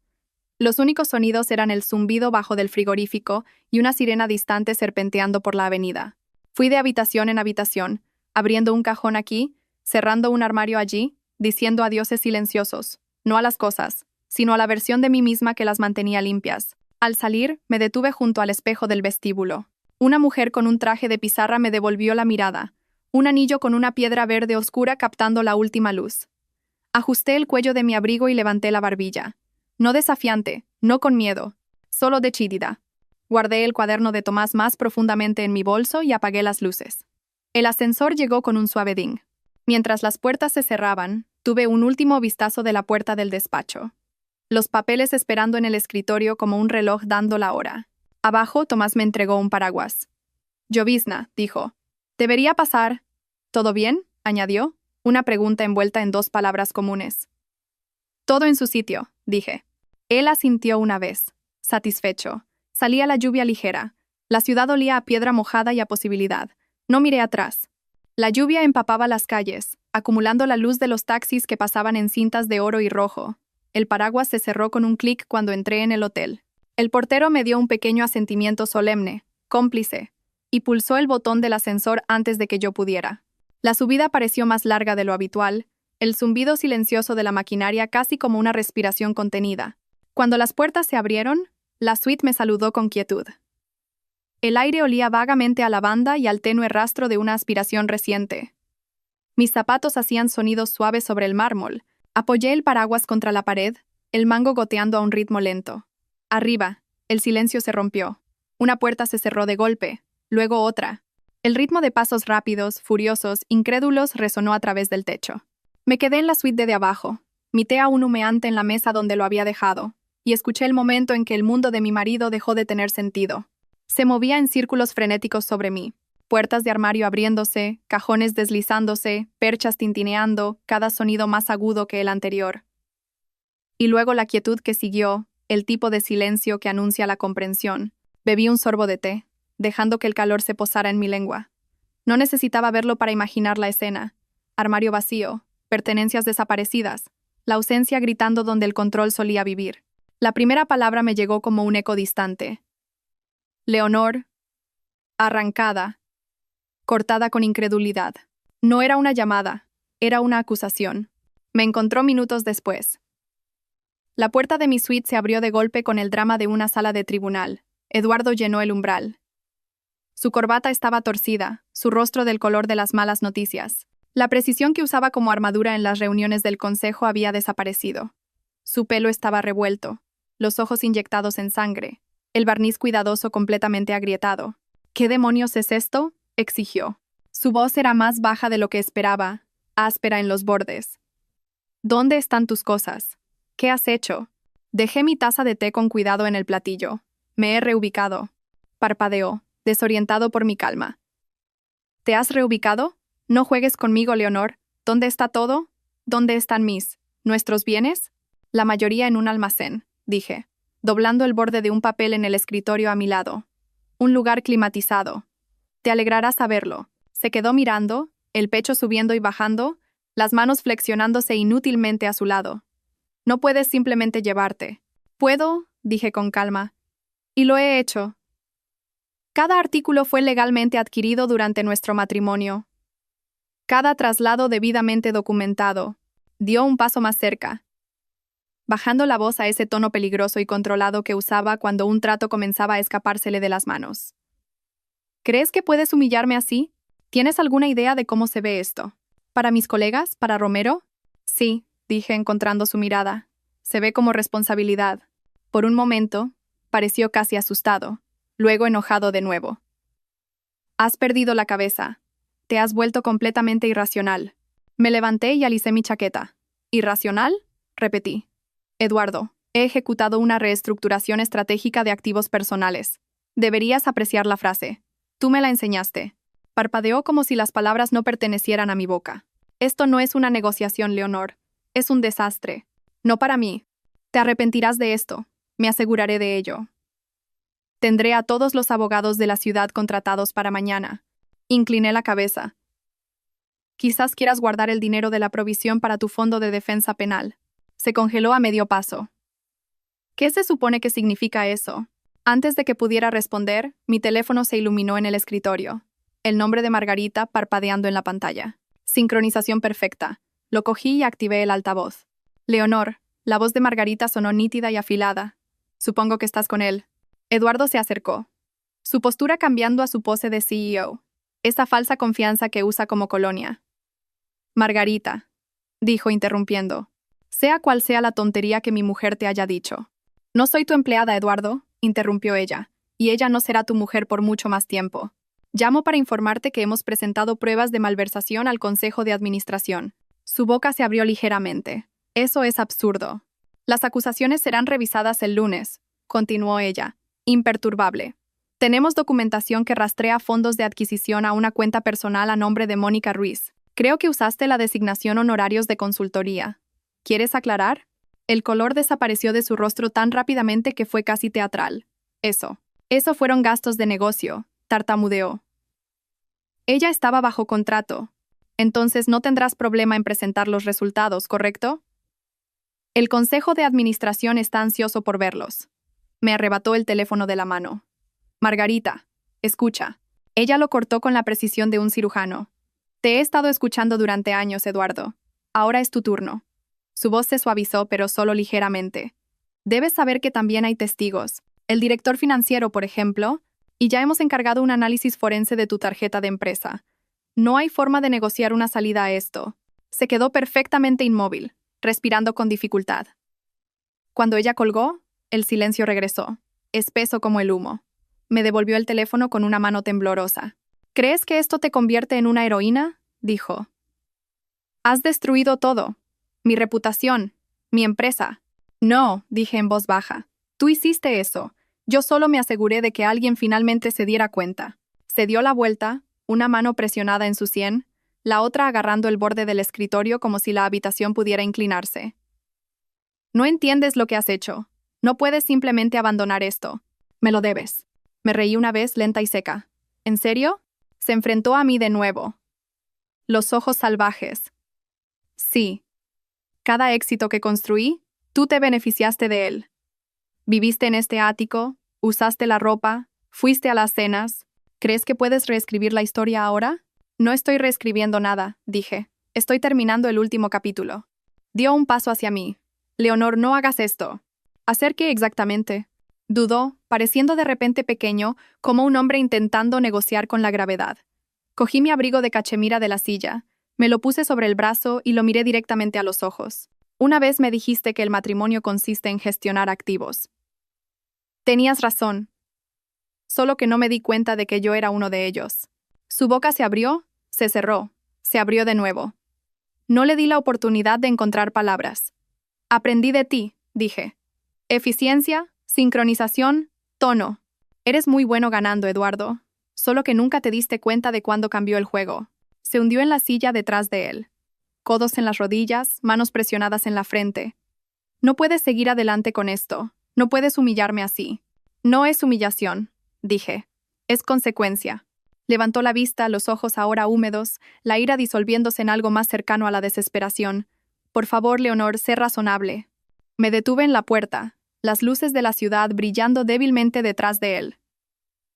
Los únicos sonidos eran el zumbido bajo del frigorífico y una sirena distante serpenteando por la avenida. Fui de habitación en habitación, abriendo un cajón aquí, cerrando un armario allí, diciendo adioses silenciosos, no a las cosas, sino a la versión de mí misma que las mantenía limpias. Al salir, me detuve junto al espejo del vestíbulo. Una mujer con un traje de pizarra me devolvió la mirada, un anillo con una piedra verde oscura captando la última luz. Ajusté el cuello de mi abrigo y levanté la barbilla. No desafiante, no con miedo, solo decidida. Guardé el cuaderno de Tomás más profundamente en mi bolso y apagué las luces. El ascensor llegó con un suave ding. Mientras las puertas se cerraban, tuve un último vistazo de la puerta del despacho. Los papeles esperando en el escritorio como un reloj dando la hora. Abajo, Tomás me entregó un paraguas. Llovizna, dijo. Debería pasar. ¿Todo bien?, añadió, una pregunta envuelta en 2 palabras comunes. Todo en su sitio, dije. Él asintió una vez, satisfecho. Salía la lluvia ligera. La ciudad olía a piedra mojada y a posibilidad. No miré atrás. La lluvia empapaba las calles, acumulando la luz de los taxis que pasaban en cintas de oro y rojo. El paraguas se cerró con un clic cuando entré en el hotel. El portero me dio un pequeño asentimiento solemne, cómplice, y pulsó el botón del ascensor antes de que yo pudiera. La subida pareció más larga de lo habitual, el zumbido silencioso de la maquinaria casi como una respiración contenida. Cuando las puertas se abrieron, la suite me saludó con quietud. El aire olía vagamente a lavanda y al tenue rastro de una aspiración reciente. Mis zapatos hacían sonidos suaves sobre el mármol. Apoyé el paraguas contra la pared, el mango goteando a un ritmo lento. Arriba, el silencio se rompió. Una puerta se cerró de golpe, luego otra. El ritmo de pasos rápidos, furiosos, incrédulos resonó a través del techo. Me quedé en la suite de abajo. Mité a un humeante en la mesa donde lo había dejado, y escuché el momento en que el mundo de mi marido dejó de tener sentido. Se movía en círculos frenéticos sobre mí. Puertas de armario abriéndose, cajones deslizándose, perchas tintineando, cada sonido más agudo que el anterior. Y luego la quietud que siguió, el tipo de silencio que anuncia la comprensión. Bebí un sorbo de té, dejando que el calor se posara en mi lengua. No necesitaba verlo para imaginar la escena. Armario vacío, pertenencias desaparecidas, la ausencia gritando donde el control solía vivir. La primera palabra me llegó como un eco distante. Leonor, arrancada, cortada con incredulidad. No era una llamada, era una acusación. Me encontró minutos después. La puerta de mi suite se abrió de golpe con el drama de una sala de tribunal. Eduardo llenó el umbral. Su corbata estaba torcida, su rostro del color de las malas noticias. La precisión que usaba como armadura en las reuniones del consejo había desaparecido. Su pelo estaba revuelto, los ojos inyectados en sangre, el barniz cuidadoso completamente agrietado. ¿Qué demonios es esto?, exigió. Su voz era más baja de lo que esperaba, áspera en los bordes. ¿Dónde están tus cosas? ¿Qué has hecho? Dejé mi taza de té con cuidado en el platillo. Me he reubicado. Parpadeó, desorientado por mi calma. ¿Te has reubicado? No juegues conmigo, Leonor. ¿Dónde está todo? ¿Dónde están nuestros bienes? La mayoría en un almacén, dije, doblando el borde de un papel en el escritorio a mi lado. Un lugar climatizado. Te alegrará saberlo. Se quedó mirando, el pecho subiendo y bajando, las manos flexionándose inútilmente a su lado. No puedes simplemente llevarte. Puedo, dije con calma. Y lo he hecho. Cada artículo fue legalmente adquirido durante nuestro matrimonio. Cada traslado debidamente documentado. Dio un paso más cerca, bajando la voz a ese tono peligroso y controlado que usaba cuando un trato comenzaba a escapársele de las manos. ¿Crees que puedes humillarme así? ¿Tienes alguna idea de cómo se ve esto? ¿Para mis colegas? ¿Para Romero? Sí, dije encontrando su mirada. Se ve como responsabilidad. Por un momento, pareció casi asustado, luego enojado de nuevo. Has perdido la cabeza. Te has vuelto completamente irracional. Me levanté y alicé mi chaqueta. ¿Irracional? repetí. Eduardo, he ejecutado una reestructuración estratégica de activos personales. Deberías apreciar la frase. Tú me la enseñaste. Parpadeó como si las palabras no pertenecieran a mi boca. Esto no es una negociación, Leonor. Es un desastre. No para mí. Te arrepentirás de esto. Me aseguraré de ello. Tendré a todos los abogados de la ciudad contratados para mañana. Incliné la cabeza. Quizás quieras guardar el dinero de la provisión para tu fondo de defensa penal. Se congeló a medio paso. ¿Qué se supone que significa eso? Antes de que pudiera responder, mi teléfono se iluminó en el escritorio. El nombre de Margarita parpadeando en la pantalla. Sincronización perfecta. Lo cogí y activé el altavoz. Leonor, la voz de Margarita sonó nítida y afilada. Supongo que estás con él. Eduardo se acercó. Su postura cambiando a su pose de CEO. Esa falsa confianza que usa como colonia. Margarita, dijo interrumpiendo. Sea cual sea la tontería que mi mujer te haya dicho. No soy tu empleada, Eduardo, interrumpió ella, y ella no será tu mujer por mucho más tiempo. Llamo para informarte que hemos presentado pruebas de malversación al Consejo de Administración. Su boca se abrió ligeramente. Eso es absurdo. Las acusaciones serán revisadas el lunes, continuó ella, imperturbable. Tenemos documentación que rastrea fondos de adquisición a una cuenta personal a nombre de Mónica Ruiz. Creo que usaste la designación honorarios de consultoría. ¿Quieres aclarar? El color desapareció de su rostro tan rápidamente que fue casi teatral. Eso fueron gastos de negocio, tartamudeó. Ella estaba bajo contrato. Entonces no tendrás problema en presentar los resultados, ¿correcto? El Consejo de Administración está ansioso por verlos. Me arrebató el teléfono de la mano. Margarita, escucha. Ella lo cortó con la precisión de un cirujano. Te he estado escuchando durante años, Eduardo. Ahora es tu turno. Su voz se suavizó, pero solo ligeramente. Debes saber que también hay testigos. El director financiero, por ejemplo, y ya hemos encargado un análisis forense de tu tarjeta de empresa. No hay forma de negociar una salida a esto. Se quedó perfectamente inmóvil, respirando con dificultad. Cuando ella colgó, el silencio regresó, espeso como el humo. Me devolvió el teléfono con una mano temblorosa. ¿Crees que esto te convierte en una heroína?, dijo. Has destruido todo. Mi reputación, mi empresa. No, dije en voz baja. Tú hiciste eso. Yo solo me aseguré de que alguien finalmente se diera cuenta. Se dio la vuelta, una mano presionada en su sien, la otra agarrando el borde del escritorio como si la habitación pudiera inclinarse. No entiendes lo que has hecho. No puedes simplemente abandonar esto. Me lo debes. Me reí una vez lenta y seca. ¿En serio? Se enfrentó a mí de nuevo. Los ojos salvajes. Sí. Cada éxito que construí, tú te beneficiaste de él. Viviste en este ático, usaste la ropa, fuiste a las cenas. ¿Crees que puedes reescribir la historia ahora? No estoy reescribiendo nada, dije. Estoy terminando el último capítulo. Dio un paso hacia mí. Leonor, no hagas esto. ¿Hacer qué exactamente? Dudó, pareciendo de repente pequeño, como un hombre intentando negociar con la gravedad. Cogí mi abrigo de cachemira de la silla, me lo puse sobre el brazo y lo miré directamente a los ojos. Una vez me dijiste que el matrimonio consiste en gestionar activos. Tenías razón. Solo que no me di cuenta de que yo era uno de ellos. Su boca se abrió, se cerró, se abrió de nuevo. No le di la oportunidad de encontrar palabras. Aprendí de ti, dije. Eficiencia, sincronización, tono. Eres muy bueno ganando, Eduardo. Solo que nunca te diste cuenta de cuándo cambió el juego. Se hundió en la silla detrás de él. Codos en las rodillas, manos presionadas en la frente. No puedes seguir adelante con esto. No puedes humillarme así. No es humillación, dije. Es consecuencia. Levantó la vista, los ojos ahora húmedos, la ira disolviéndose en algo más cercano a la desesperación. Por favor, Leonor, sé razonable. Me detuve en la puerta, las luces de la ciudad brillando débilmente detrás de él.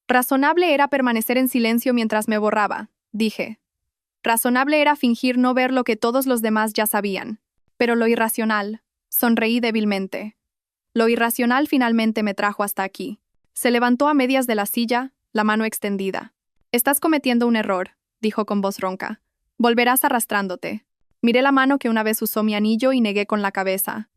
Razonable era permanecer en silencio mientras me borraba, dije. Razonable era fingir no ver lo que todos los demás ya sabían. Pero lo irracional, sonreí débilmente. Lo irracional finalmente me trajo hasta aquí. Se levantó a medias de la silla, la mano extendida. Estás cometiendo un error, dijo con voz ronca. Volverás arrastrándote. Miré la mano que una vez usó mi anillo y negué con la cabeza.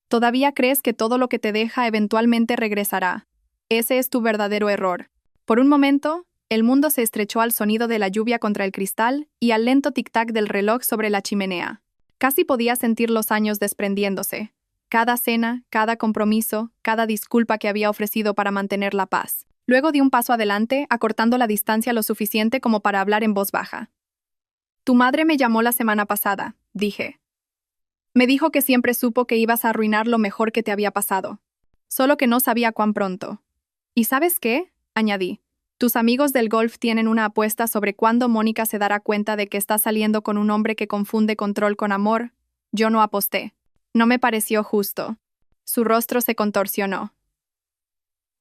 Todavía crees que todo lo que te deja eventualmente regresará. Ese es tu verdadero error. Por un momento, el mundo se estrechó al sonido de la lluvia contra el cristal y al lento tic-tac del reloj sobre la chimenea. Casi podía sentir los años desprendiéndose. Cada cena, cada compromiso, cada disculpa que había ofrecido para mantener la paz. Luego di un paso adelante, acortando la distancia lo suficiente como para hablar en voz baja. Tu madre me llamó la semana pasada, dije. Me dijo que siempre supo que ibas a arruinar lo mejor que te había pasado. Solo que no sabía cuán pronto. ¿Y sabes qué? Añadí. Tus amigos del golf tienen una apuesta sobre cuándo Mónica se dará cuenta de que está saliendo con un hombre que confunde control con amor. Yo no aposté. No me pareció justo. Su rostro se contorsionó.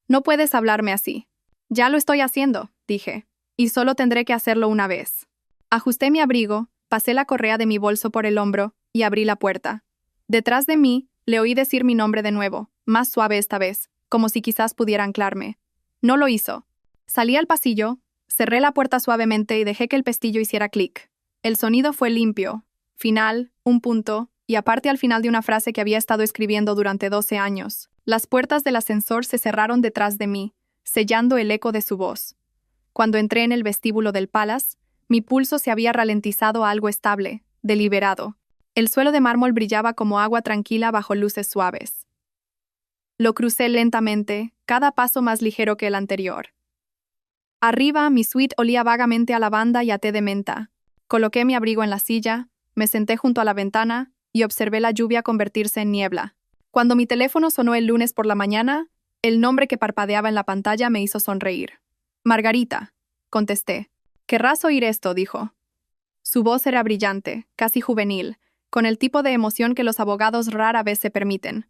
No puedes hablarme así. Ya lo estoy haciendo, dije. Y solo tendré que hacerlo una vez. Ajusté mi abrigo, pasé la correa de mi bolso por el hombro y abrí la puerta. Detrás de mí, le oí decir mi nombre de nuevo, más suave esta vez, como si quizás pudiera anclarme. No lo hizo. Salí al pasillo, cerré la puerta suavemente y dejé que el pestillo hiciera clic. El sonido fue limpio, final, un punto, y aparte al final de una frase que había estado escribiendo durante 12 años. Las puertas del ascensor se cerraron detrás de mí, sellando el eco de su voz. Cuando entré en el vestíbulo del Palace, mi pulso se había ralentizado a algo estable, deliberado. El suelo de mármol brillaba como agua tranquila bajo luces suaves. Lo crucé lentamente, cada paso más ligero que el anterior. Arriba, mi suite olía vagamente a lavanda y a té de menta. Coloqué mi abrigo en la silla, me senté junto a la ventana y observé la lluvia convertirse en niebla. Cuando mi teléfono sonó el lunes por la mañana, el nombre que parpadeaba en la pantalla me hizo sonreír. Margarita, contesté. Querrás oír esto, dijo. Su voz era brillante, casi juvenil, con el tipo de emoción que los abogados rara vez se permiten.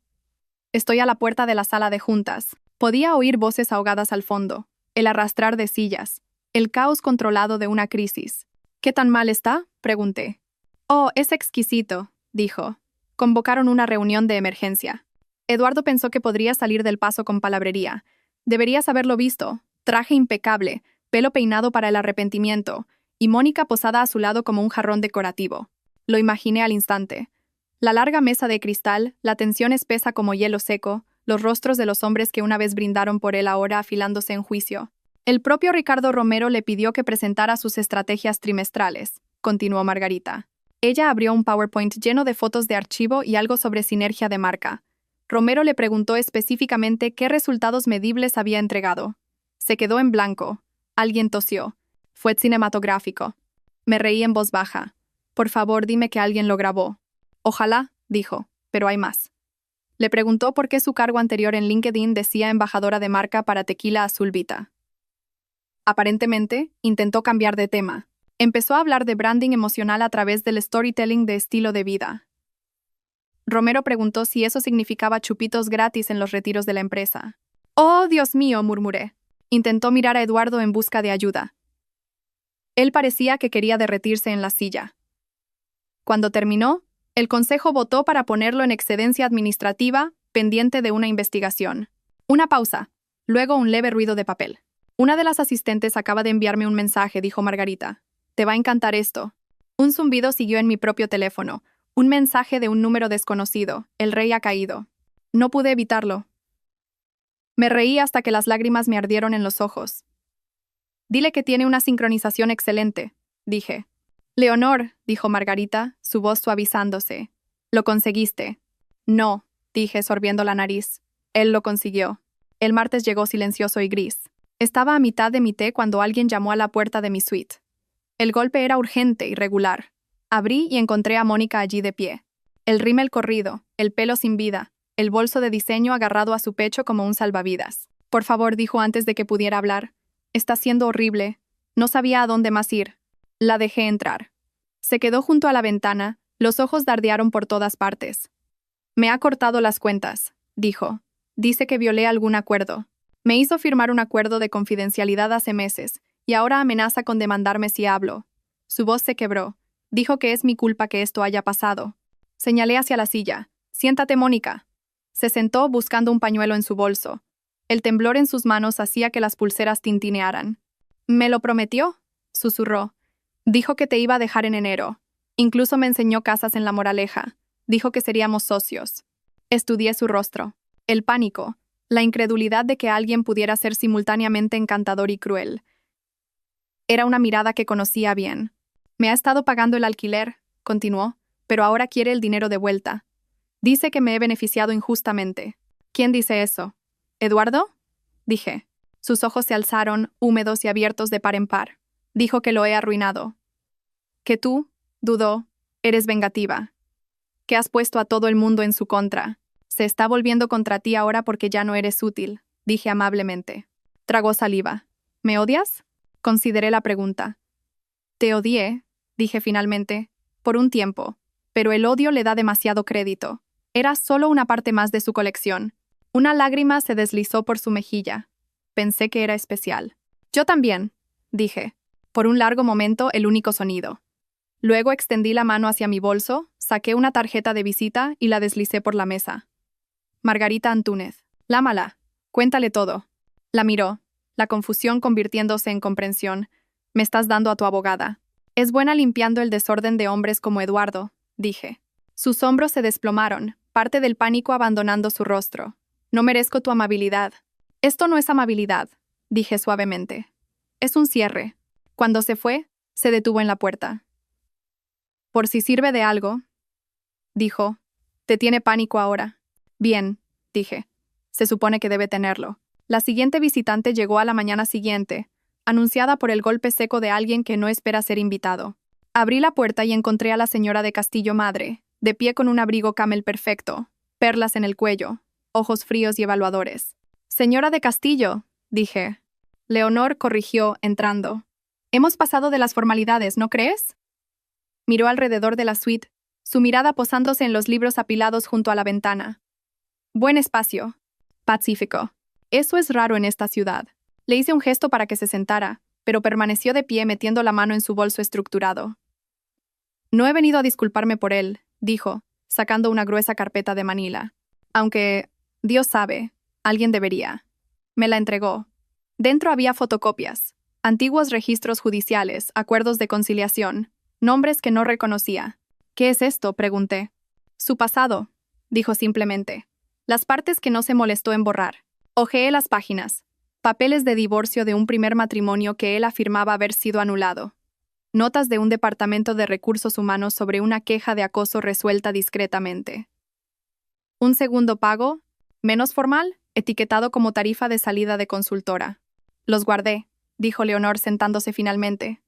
Estoy a la puerta de la sala de juntas. Podía oír voces ahogadas al fondo, el arrastrar de sillas, el caos controlado de una crisis. ¿Qué tan mal está?, pregunté. Oh, es exquisito, dijo. Convocaron una reunión de emergencia. Eduardo pensó que podría salir del paso con palabrería. Deberías haberlo visto. Traje impecable, pelo peinado para el arrepentimiento, y Mónica posada a su lado como un jarrón decorativo. Lo imaginé al instante. La larga mesa de cristal, la tensión espesa como hielo seco, los rostros de los hombres que una vez brindaron por él ahora afilándose en juicio. El propio Ricardo Romero le pidió que presentara sus estrategias trimestrales, continuó Margarita. Ella abrió un PowerPoint lleno de fotos de archivo y algo sobre sinergia de marca. Romero le preguntó específicamente qué resultados medibles había entregado. Se quedó en blanco. Alguien tosió. Fue cinematográfico. Me reí en voz baja. Por favor, dime que alguien lo grabó. Ojalá, dijo, pero hay más. Le preguntó por qué su cargo anterior en LinkedIn decía embajadora de marca para Tequila Azul Vita. Aparentemente, intentó cambiar de tema. Empezó a hablar de branding emocional a través del storytelling de estilo de vida. Romero preguntó si eso significaba chupitos gratis en los retiros de la empresa. «Oh, Dios mío», murmuré. Intentó mirar a Eduardo en busca de ayuda. Él parecía que quería derretirse en la silla. Cuando terminó, el consejo votó para ponerlo en excedencia administrativa, pendiente de una investigación. Una pausa, luego un leve ruido de papel. Una de las asistentes acaba de enviarme un mensaje, dijo Margarita. Te va a encantar esto. Un zumbido siguió en mi propio teléfono. Un mensaje de un número desconocido. El rey ha caído. No pude evitarlo. Me reí hasta que las lágrimas me ardieron en los ojos. Dile que tiene una sincronización excelente, dije. Leonor, dijo Margarita, su voz suavizándose. Lo conseguiste. No, dije sorbiendo la nariz. Él lo consiguió. El martes llegó silencioso y gris. Estaba a mitad de mi té cuando alguien llamó a la puerta de mi suite. El golpe era urgente y regular. Abrí y encontré a Mónica allí de pie. El rímel corrido, el pelo sin vida, el bolso de diseño agarrado a su pecho como un salvavidas. Por favor, dijo antes de que pudiera hablar. Está siendo horrible. No sabía a dónde más ir. La dejé entrar. Se quedó junto a la ventana, los ojos dardearon por todas partes. Me ha cortado las cuentas, dijo. Dice que violé algún acuerdo. Me hizo firmar un acuerdo de confidencialidad hace meses, y ahora amenaza con demandarme si hablo. Su voz se quebró. Dijo que es mi culpa que esto haya pasado. Señalé hacia la silla. Siéntate, Mónica. Se sentó buscando un pañuelo en su bolso. El temblor en sus manos hacía que las pulseras tintinearan. ¿Me lo prometió?, susurró. Dijo que te iba a dejar en enero. Incluso me enseñó casas en La Moraleja. Dijo que seríamos socios. Estudié su rostro. El pánico, la incredulidad de que alguien pudiera ser simultáneamente encantador y cruel. Era una mirada que conocía bien. Me ha estado pagando el alquiler, continuó. pero ahora quiere el dinero de vuelta. Dice que me he beneficiado injustamente. ¿Quién dice eso? ¿Eduardo? Dije. Sus ojos se alzaron, húmedos y abiertos de par en par. Dijo que lo he arruinado. Que tú, dudó, eres vengativa. Que has puesto a todo el mundo en su contra. Se está volviendo contra ti ahora porque ya no eres útil, dije amablemente. Tragó saliva. ¿Me odias? Consideré la pregunta. Te odié, dije finalmente, por un tiempo, pero el odio le da demasiado crédito. Era solo una parte más de su colección. Una lágrima se deslizó por su mejilla. Pensé que era especial. Yo también, dije. Por un largo momento, el único sonido. Luego extendí la mano hacia mi bolso, saqué una tarjeta de visita y la deslicé por la mesa. Margarita Antúnez. Lámala. Cuéntale todo. La miró, la confusión convirtiéndose en comprensión. Me estás dando a tu abogada. Es buena limpiando el desorden de hombres como Eduardo, dije. Sus hombros se desplomaron, parte del pánico abandonando su rostro. No merezco tu amabilidad. Esto no es amabilidad, dije suavemente. Es un cierre. Cuando se fue, se detuvo en la puerta. Por si sirve de algo, dijo. Te tiene pánico ahora. Bien, dije. Se supone que debe tenerlo. La siguiente visitante llegó a la mañana siguiente, anunciada por el golpe seco de alguien que no espera ser invitado. Abrí la puerta y encontré a la señora de Castillo madre, de pie con un abrigo camel perfecto, perlas en el cuello, ojos fríos y evaluadores. Señora de Castillo, dije. Leonor corrigió, entrando. Hemos pasado de las formalidades, ¿no crees? Miró alrededor de la suite, su mirada posándose en los libros apilados junto a la ventana. Buen espacio. Pacífico. Eso es raro en esta ciudad. Le hice un gesto para que se sentara, pero permaneció de pie metiendo la mano en su bolso estructurado. No he venido a disculparme por él, dijo, sacando una gruesa carpeta de Manila. Aunque, Dios sabe, alguien debería. Me la entregó. Dentro había fotocopias, antiguos registros judiciales, acuerdos de conciliación, nombres que no reconocía. ¿Qué es esto?, pregunté. Su pasado, dijo simplemente. Las partes que no se molestó en borrar. Hojeé las páginas. Papeles de divorcio de un primer matrimonio que él afirmaba haber sido anulado. Notas de un departamento de recursos humanos sobre una queja de acoso resuelta discretamente. Un segundo pago, menos formal, etiquetado como tarifa de salida de consultora. Los guardé, dijo Leonor sentándose finalmente.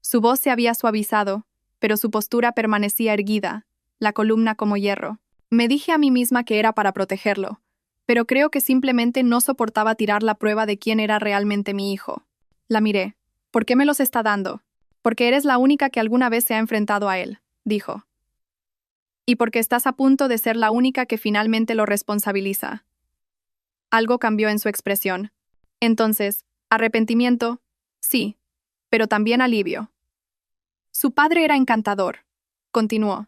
Su voz se había suavizado, pero su postura permanecía erguida, la columna como hierro. Me dije a mí misma que era para protegerlo, pero creo que simplemente no soportaba tirar la prueba de quién era realmente mi hijo. La miré. ¿Por qué me los está dando? Porque eres la única que alguna vez se ha enfrentado a él, dijo. Y porque estás a punto de ser la única que finalmente lo responsabiliza. Algo cambió en su expresión. Entonces, arrepentimiento, sí, pero también alivio. Su padre era encantador, continuó.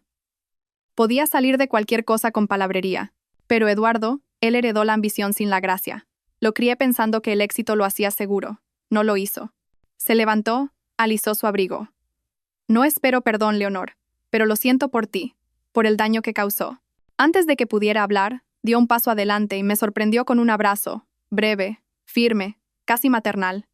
Podía salir de cualquier cosa con palabrería, pero Eduardo, él heredó la ambición sin la gracia. Lo crié pensando que el éxito lo hacía seguro. No lo hizo. Se levantó, alisó su abrigo. No espero perdón, Leonor, pero lo siento por ti, por el daño que causó. Antes de que pudiera hablar, dio un paso adelante y me sorprendió con un abrazo, breve, firme, casi maternal.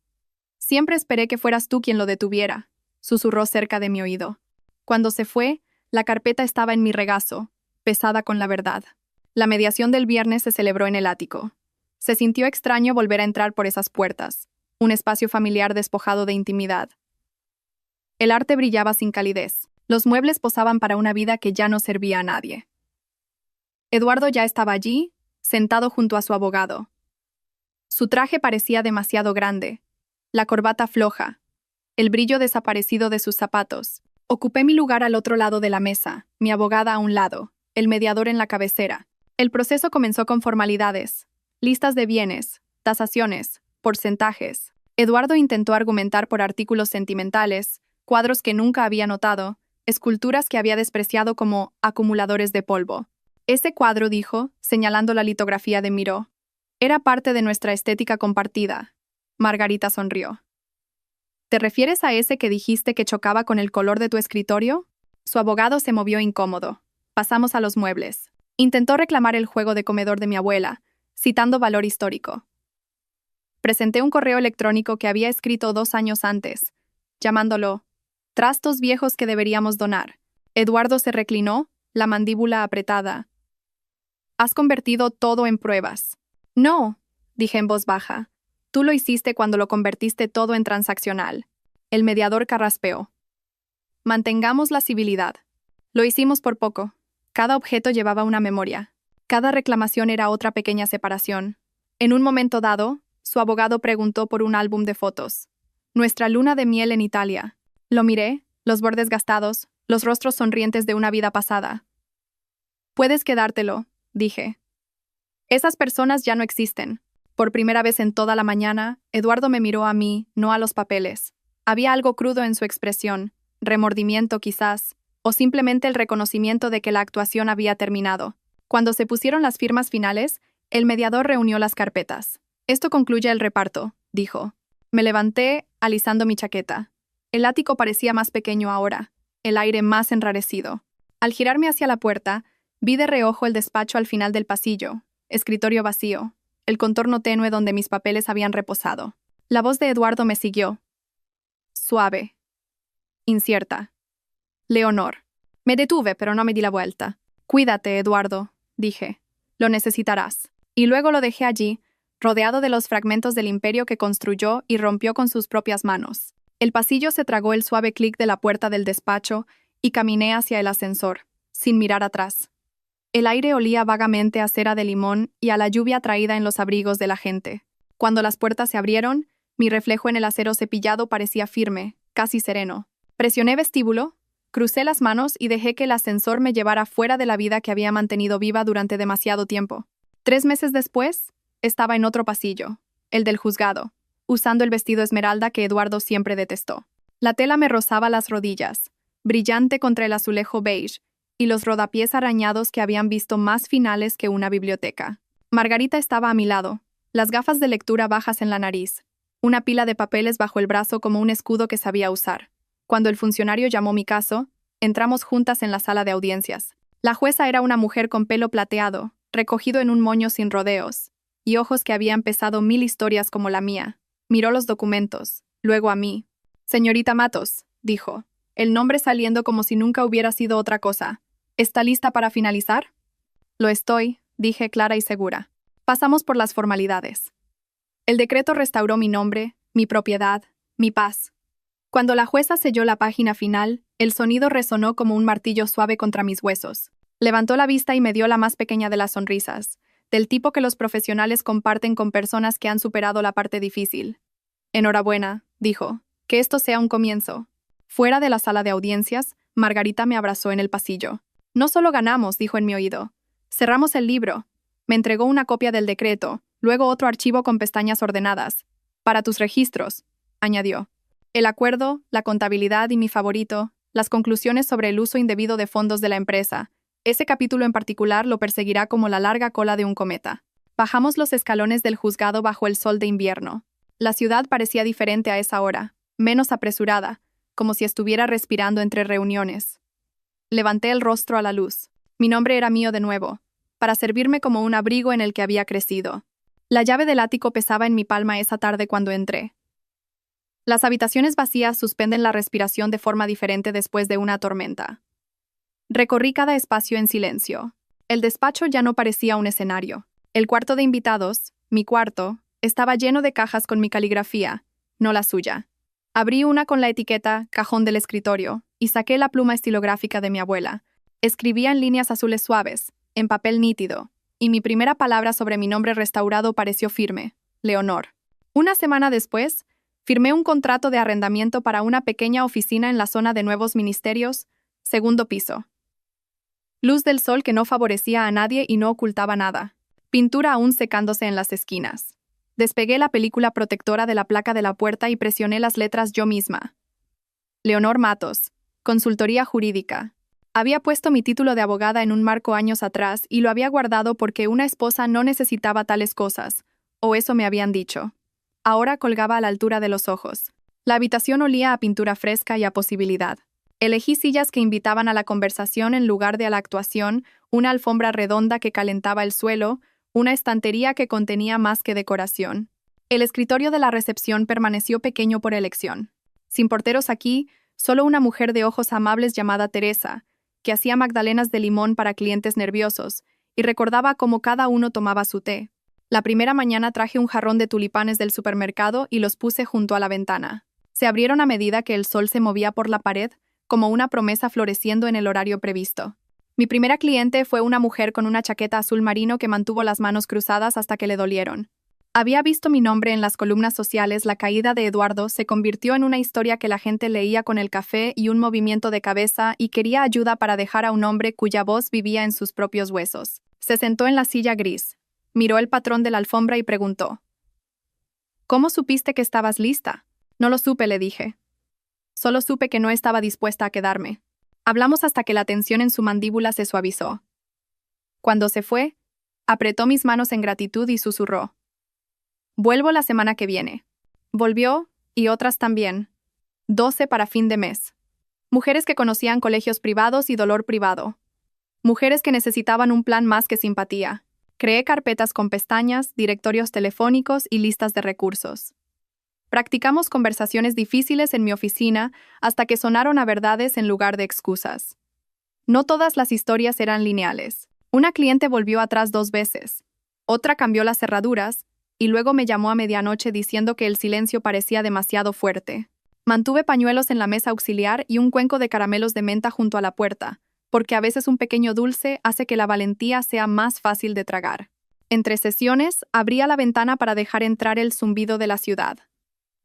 Siempre esperé que fueras tú quien lo detuviera, susurró cerca de mi oído. Cuando se fue, la carpeta estaba en mi regazo, pesada con la verdad. La mediación del viernes se celebró en el ático. Se sintió extraño volver a entrar por esas puertas, un espacio familiar despojado de intimidad. El arte brillaba sin calidez. Los muebles posaban para una vida que ya no servía a nadie. Eduardo ya estaba allí, sentado junto a su abogado. Su traje parecía demasiado grande, la corbata floja, el brillo desaparecido de sus zapatos. Ocupé mi lugar al otro lado de la mesa, mi abogada a un lado, el mediador en la cabecera. El proceso comenzó con formalidades, listas de bienes, tasaciones, porcentajes. Eduardo intentó argumentar por artículos sentimentales, cuadros que nunca había notado, esculturas que había despreciado como acumuladores de polvo. Ese cuadro, dijo, señalando la litografía de Miró, era parte de nuestra estética compartida. Margarita sonrió. ¿Te refieres a ese que dijiste que chocaba con el color de tu escritorio? Su abogado se movió incómodo. Pasamos a los muebles. Intentó reclamar el juego de comedor de mi abuela, citando valor histórico. Presenté un correo electrónico que había escrito 2 años antes, llamándolo «Trastos viejos que deberíamos donar». Eduardo se reclinó, la mandíbula apretada. Has convertido todo en pruebas. No, dije en voz baja. Tú lo hiciste cuando lo convertiste todo en transaccional. El mediador carraspeó. Mantengamos la civilidad. Lo hicimos por poco. Cada objeto llevaba una memoria. Cada reclamación era otra pequeña separación. En un momento dado, su abogado preguntó por un álbum de fotos. Nuestra luna de miel en Italia. Lo miré, los bordes gastados, los rostros sonrientes de una vida pasada. Puedes quedártelo, dije. Esas personas ya no existen. Por primera vez en toda la mañana, Eduardo me miró a mí, no a los papeles. Había algo crudo en su expresión, remordimiento quizás, o simplemente el reconocimiento de que la actuación había terminado. Cuando se pusieron las firmas finales, el mediador reunió las carpetas. Esto concluye el reparto, dijo. Me levanté, alisando mi chaqueta. El ático parecía más pequeño ahora, el aire más enrarecido. Al girarme hacia la puerta, vi de reojo el despacho al final del pasillo, escritorio vacío, el contorno tenue donde mis papeles habían reposado. La voz de Eduardo me siguió. Suave. Incierta. Leonor. Me detuve, pero no me di la vuelta. Cuídate, Eduardo, dije. Lo necesitarás. Y luego lo dejé allí, rodeado de los fragmentos del imperio que construyó y rompió con sus propias manos. El pasillo se tragó el suave clic de la puerta del despacho y caminé hacia el ascensor, sin mirar atrás. El aire olía vagamente a cera de limón y a la lluvia traída en los abrigos de la gente. Cuando las puertas se abrieron, mi reflejo en el acero cepillado parecía firme, casi sereno. Presioné vestíbulo, crucé las manos y dejé que el ascensor me llevara fuera de la vida que había mantenido viva durante demasiado tiempo. 3 meses después, estaba en otro pasillo, el del juzgado, usando el vestido esmeralda que Eduardo siempre detestó. La tela me rozaba las rodillas, brillante contra el azulejo beige, y los rodapiés arañados que habían visto más finales que una biblioteca. Margarita estaba a mi lado, las gafas de lectura bajas en la nariz, una pila de papeles bajo el brazo como un escudo que sabía usar. Cuando el funcionario llamó mi caso, entramos juntas en la sala de audiencias. La jueza era una mujer con pelo plateado, recogido en un moño sin rodeos, y ojos que habían pesado 1000 historias como la mía. Miró los documentos, luego a mí. Señorita Matos, dijo, el nombre saliendo como si nunca hubiera sido otra cosa. ¿Está lista para finalizar? Lo estoy, dije clara y segura. Pasamos por las formalidades. El decreto restauró mi nombre, mi propiedad, mi paz. Cuando la jueza selló la página final, el sonido resonó como un martillo suave contra mis huesos. Levantó la vista y me dio la más pequeña de las sonrisas, del tipo que los profesionales comparten con personas que han superado la parte difícil. Enhorabuena, dijo, que esto sea un comienzo. Fuera de la sala de audiencias, Margarita me abrazó en el pasillo. No solo ganamos, dijo en mi oído. Cerramos el libro. Me entregó una copia del decreto, luego otro archivo con pestañas ordenadas. Para tus registros, añadió. El acuerdo, la contabilidad y mi favorito, las conclusiones sobre el uso indebido de fondos de la empresa. Ese capítulo en particular lo perseguirá como la larga cola de un cometa. Bajamos los escalones del juzgado bajo el sol de invierno. La ciudad parecía diferente a esa hora, menos apresurada, como si estuviera respirando entre reuniones. Levanté el rostro a la luz. Mi nombre era mío de nuevo, para servirme como un abrigo en el que había crecido. La llave del ático pesaba en mi palma esa tarde cuando entré. Las habitaciones vacías suspenden la respiración de forma diferente después de una tormenta. Recorrí cada espacio en silencio. El despacho ya no parecía un escenario. El cuarto de invitados, mi cuarto, estaba lleno de cajas con mi caligrafía, no la suya. Abrí una con la etiqueta «Cajón del escritorio» y saqué la pluma estilográfica de mi abuela. Escribía en líneas azules suaves, en papel nítido, y mi primera palabra sobre mi nombre restaurado pareció firme, Leonor. Una semana después, firmé un contrato de arrendamiento para una pequeña oficina en la zona de Nuevos Ministerios, segundo piso. Luz del sol que no favorecía a nadie y no ocultaba nada. Pintura aún secándose en las esquinas. Despegué la película protectora de la placa de la puerta y presioné las letras yo misma. Leonor Matos, Consultoría Jurídica. Había puesto mi título de abogada en un marco años atrás y lo había guardado porque una esposa no necesitaba tales cosas, o eso me habían dicho. Ahora colgaba a la altura de los ojos. La habitación olía a pintura fresca y a posibilidad. Elegí sillas que invitaban a la conversación en lugar de a la actuación, una alfombra redonda que calentaba el suelo, una estantería que contenía más que decoración. El escritorio de la recepción permaneció pequeño por elección. Sin porteros aquí, solo una mujer de ojos amables llamada Teresa, que hacía magdalenas de limón para clientes nerviosos, y recordaba cómo cada uno tomaba su té. La primera mañana traje un jarrón de tulipanes del supermercado y los puse junto a la ventana. Se abrieron a medida que el sol se movía por la pared, como una promesa floreciendo en el horario previsto. Mi primera cliente fue una mujer con una chaqueta azul marino que mantuvo las manos cruzadas hasta que le dolieron. Había visto mi nombre en las columnas sociales. La caída de Eduardo se convirtió en una historia que la gente leía con el café y un movimiento de cabeza, y quería ayuda para dejar a un hombre cuya voz vivía en sus propios huesos. Se sentó en la silla gris, miró el patrón de la alfombra y preguntó: ¿Cómo supiste que estabas lista? No lo supe, le dije. Solo supe que no estaba dispuesta a quedarme. Hablamos hasta que la tensión en su mandíbula se suavizó. Cuando se fue, apretó mis manos en gratitud y susurró: vuelvo la semana que viene. Volvió, y otras también. 12 para fin de mes. Mujeres que conocían colegios privados y dolor privado. Mujeres que necesitaban un plan más que simpatía. Creé carpetas con pestañas, directorios telefónicos y listas de recursos. Practicamos conversaciones difíciles en mi oficina hasta que sonaron a verdades en lugar de excusas. No todas las historias eran lineales. Una cliente volvió atrás 2 veces. Otra cambió las cerraduras, y luego me llamó a medianoche diciendo que el silencio parecía demasiado fuerte. Mantuve pañuelos en la mesa auxiliar y un cuenco de caramelos de menta junto a la puerta, porque a veces un pequeño dulce hace que la valentía sea más fácil de tragar. Entre sesiones, abría la ventana para dejar entrar el zumbido de la ciudad.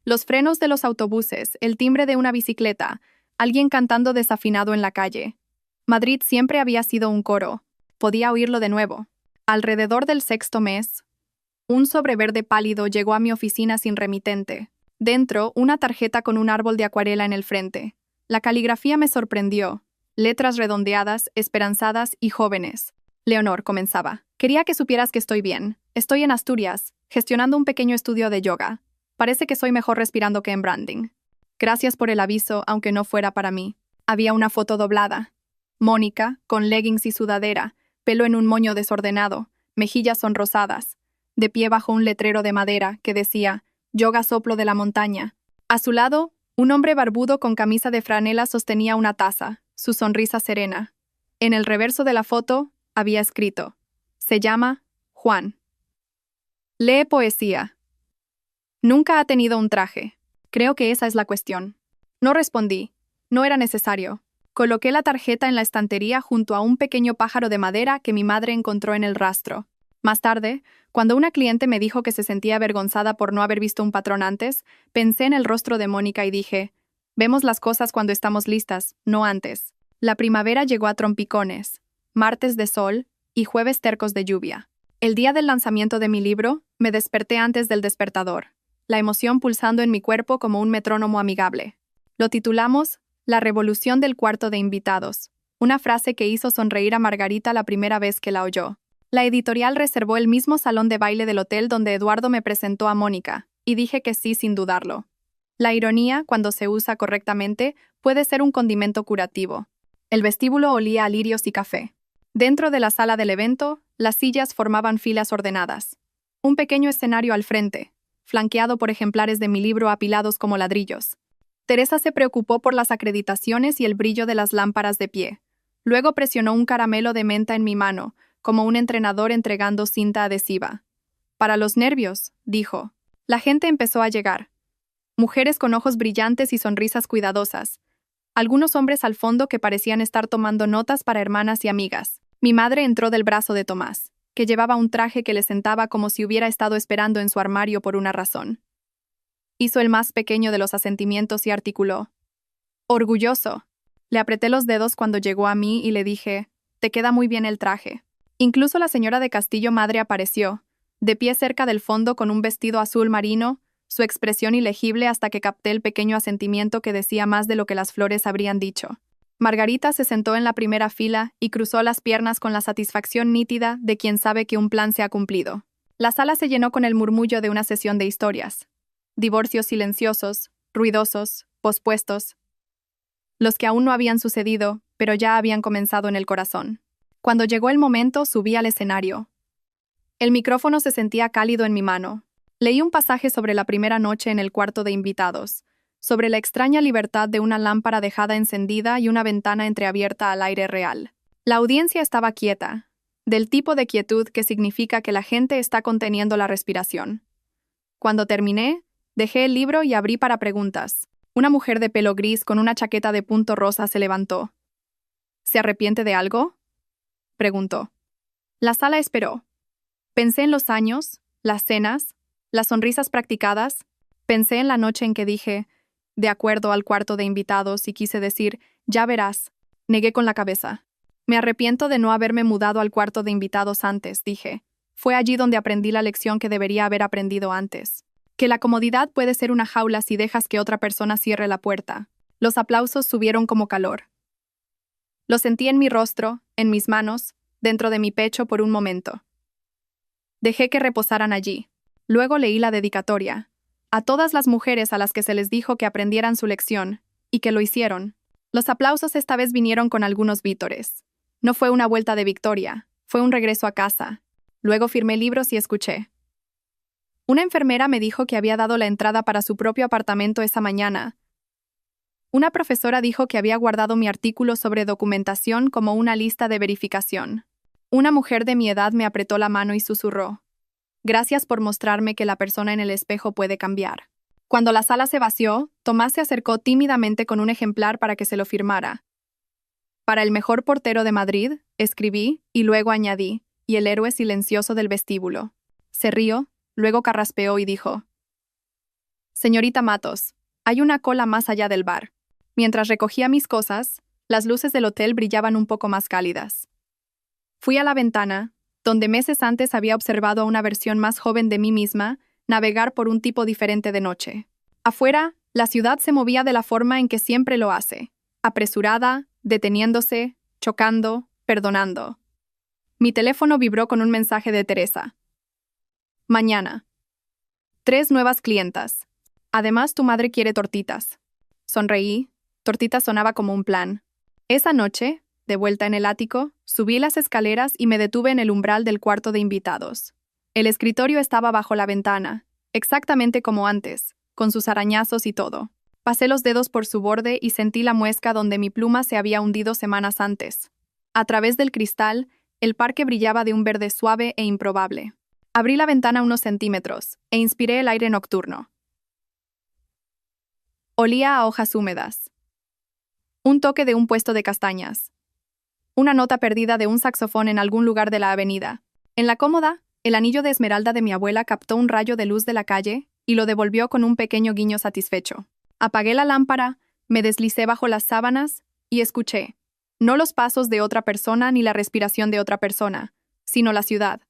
Los frenos de los autobuses, el timbre de una bicicleta, alguien cantando desafinado en la calle. Madrid siempre había sido un coro. Podía oírlo de nuevo. Alrededor del 6º mes, un sobre verde pálido llegó a mi oficina sin remitente. Dentro, una tarjeta con un árbol de acuarela en el frente. La caligrafía me sorprendió. Letras redondeadas, esperanzadas y jóvenes. Leonor, comenzaba. Quería que supieras que estoy bien. Estoy en Asturias, gestionando un pequeño estudio de yoga. Parece que soy mejor respirando que en branding. Gracias por el aviso, aunque no fuera para mí. Había una foto doblada. Mónica, con leggings y sudadera, pelo en un moño desordenado, mejillas sonrosadas, de pie bajo un letrero de madera que decía «Yoga soplo de la montaña». A su lado, un hombre barbudo con camisa de franela sostenía una taza, su sonrisa serena. En el reverso de la foto había escrito: «Se llama Juan. Lee poesía. Nunca ha tenido un traje. Creo que esa es la cuestión». No respondí. No era necesario. Coloqué la tarjeta en la estantería junto a un pequeño pájaro de madera que mi madre encontró en el rastro. Más tarde, cuando una cliente me dijo que se sentía avergonzada por no haber visto un patrón antes, pensé en el rostro de Mónica y dije: vemos las cosas cuando estamos listas, no antes. La primavera llegó a trompicones, martes de sol y jueves tercos de lluvia. El día del lanzamiento de mi libro, me desperté antes del despertador, la emoción pulsando en mi cuerpo como un metrónomo amigable. Lo titulamos «La revolución del cuarto de invitados», una frase que hizo sonreír a Margarita la primera vez que la oyó. La editorial reservó el mismo salón de baile del hotel donde Eduardo me presentó a Mónica, y dije que sí sin dudarlo. La ironía, cuando se usa correctamente, puede ser un condimento curativo. El vestíbulo olía a lirios y café. Dentro de la sala del evento, las sillas formaban filas ordenadas. Un pequeño escenario al frente, flanqueado por ejemplares de mi libro apilados como ladrillos. Teresa se preocupó por las acreditaciones y el brillo de las lámparas de pie. Luego presionó un caramelo de menta en mi mano, como un entrenador entregando cinta adhesiva. «Para los nervios», dijo. La gente empezó a llegar. Mujeres con ojos brillantes y sonrisas cuidadosas. Algunos hombres al fondo que parecían estar tomando notas para hermanas y amigas. Mi madre entró del brazo de Tomás, que llevaba un traje que le sentaba como si hubiera estado esperando en su armario por una razón. Hizo el más pequeño de los asentimientos y articuló: «Orgulloso». Le apreté los dedos cuando llegó a mí y le dije: «Te queda muy bien el traje». Incluso la señora de Castillo madre apareció, de pie cerca del fondo con un vestido azul marino, su expresión ilegible hasta que capté el pequeño asentimiento que decía más de lo que las flores habrían dicho. Margarita se sentó en la primera fila y cruzó las piernas con la satisfacción nítida de quien sabe que un plan se ha cumplido. La sala se llenó con el murmullo de una sesión de historias. Divorcios silenciosos, ruidosos, pospuestos. Los que aún no habían sucedido, pero ya habían comenzado en el corazón. Cuando llegó el momento, subí al escenario. El micrófono se sentía cálido en mi mano. Leí un pasaje sobre la primera noche en el cuarto de invitados, sobre la extraña libertad de una lámpara dejada encendida y una ventana entreabierta al aire real. La audiencia estaba quieta, del tipo de quietud que significa que la gente está conteniendo la respiración. Cuando terminé, dejé el libro y abrí para preguntas. Una mujer de pelo gris con una chaqueta de punto rosa se levantó. ¿Se arrepiente de algo?, preguntó. La sala esperó. Pensé en los años, las cenas, las sonrisas practicadas. Pensé en la noche en que dije, de acuerdo al cuarto de invitados, y quise decir, ya verás. Negué con la cabeza. Me arrepiento de no haberme mudado al cuarto de invitados antes, dije. Fue allí donde aprendí la lección que debería haber aprendido antes. Que la comodidad puede ser una jaula si dejas que otra persona cierre la puerta. Los aplausos subieron como calor. Lo sentí en mi rostro, en mis manos, dentro de mi pecho por un momento. Dejé que reposaran allí. Luego leí la dedicatoria. A todas las mujeres a las que se les dijo que aprendieran su lección, y que lo hicieron. Los aplausos esta vez vinieron con algunos vítores. No fue una vuelta de victoria, fue un regreso a casa. Luego firmé libros y escuché. Una enfermera me dijo que había dado la entrada para su propio apartamento esa mañana. Una profesora dijo que había guardado mi artículo sobre documentación como una lista de verificación. Una mujer de mi edad me apretó la mano y susurró. Gracias por mostrarme que la persona en el espejo puede cambiar. Cuando la sala se vació, Tomás se acercó tímidamente con un ejemplar para que se lo firmara. Para el mejor portero de Madrid, escribí, y luego añadí, y el héroe silencioso del vestíbulo. Se rió, luego carraspeó y dijo. Señorita Matos, hay una cola más allá del bar. Mientras recogía mis cosas, las luces del hotel brillaban un poco más cálidas. Fui a la ventana, donde meses antes había observado a una versión más joven de mí misma navegar por un tipo diferente de noche. Afuera, la ciudad se movía de la forma en que siempre lo hace, apresurada, deteniéndose, chocando, perdonando. Mi teléfono vibró con un mensaje de Teresa. Mañana. 3 nuevas clientas. Además, tu madre quiere tortitas. Sonreí. Tortitas sonaba como un plan. Esa noche, de vuelta en el ático, subí las escaleras y me detuve en el umbral del cuarto de invitados. El escritorio estaba bajo la ventana, exactamente como antes, con sus arañazos y todo. Pasé los dedos por su borde y sentí la muesca donde mi pluma se había hundido semanas antes. A través del cristal, el parque brillaba de un verde suave e improbable. Abrí la ventana unos centímetros e inspiré el aire nocturno. Olía a hojas húmedas. Un toque de un puesto de castañas. Una nota perdida de un saxofón en algún lugar de la avenida. En la cómoda, el anillo de esmeralda de mi abuela captó un rayo de luz de la calle y lo devolvió con un pequeño guiño satisfecho. Apagué la lámpara, me deslicé bajo las sábanas y escuché. No los pasos de otra persona ni la respiración de otra persona, sino la ciudad.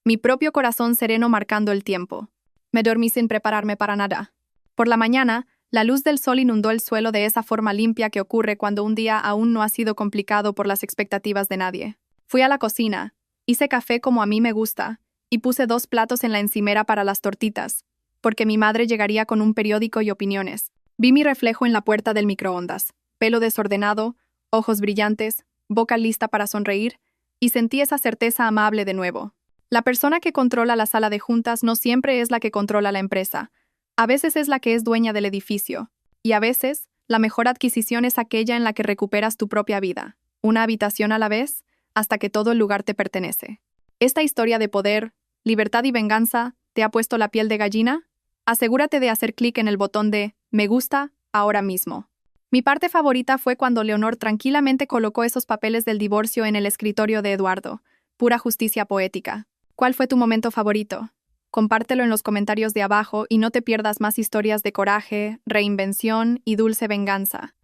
Mi propio corazón sereno marcando el tiempo. Me dormí sin prepararme para nada. Por la mañana, la luz del sol inundó el suelo de esa forma limpia que ocurre cuando un día aún no ha sido complicado por las expectativas de nadie. Fui a la cocina, hice café como a mí me gusta, y puse 2 platos en la encimera para las tortitas, porque mi madre llegaría con un periódico y opiniones. Vi mi reflejo en la puerta del microondas, pelo desordenado, ojos brillantes, boca lista para sonreír, y sentí esa certeza amable de nuevo. La persona que controla la sala de juntas no siempre es la que controla la empresa. A veces es la que es dueña del edificio, y a veces, la mejor adquisición es aquella en la que recuperas tu propia vida, una habitación a la vez, hasta que todo el lugar te pertenece. ¿Esta historia de poder, libertad y venganza te ha puesto la piel de gallina? Asegúrate de hacer clic en el botón de «Me gusta» ahora mismo. Mi parte favorita fue cuando Leonor tranquilamente colocó esos papeles del divorcio en el escritorio de Eduardo. Pura justicia poética. ¿Cuál fue tu momento favorito? Compártelo en los comentarios de abajo y no te pierdas más historias de coraje, reinvención y dulce venganza.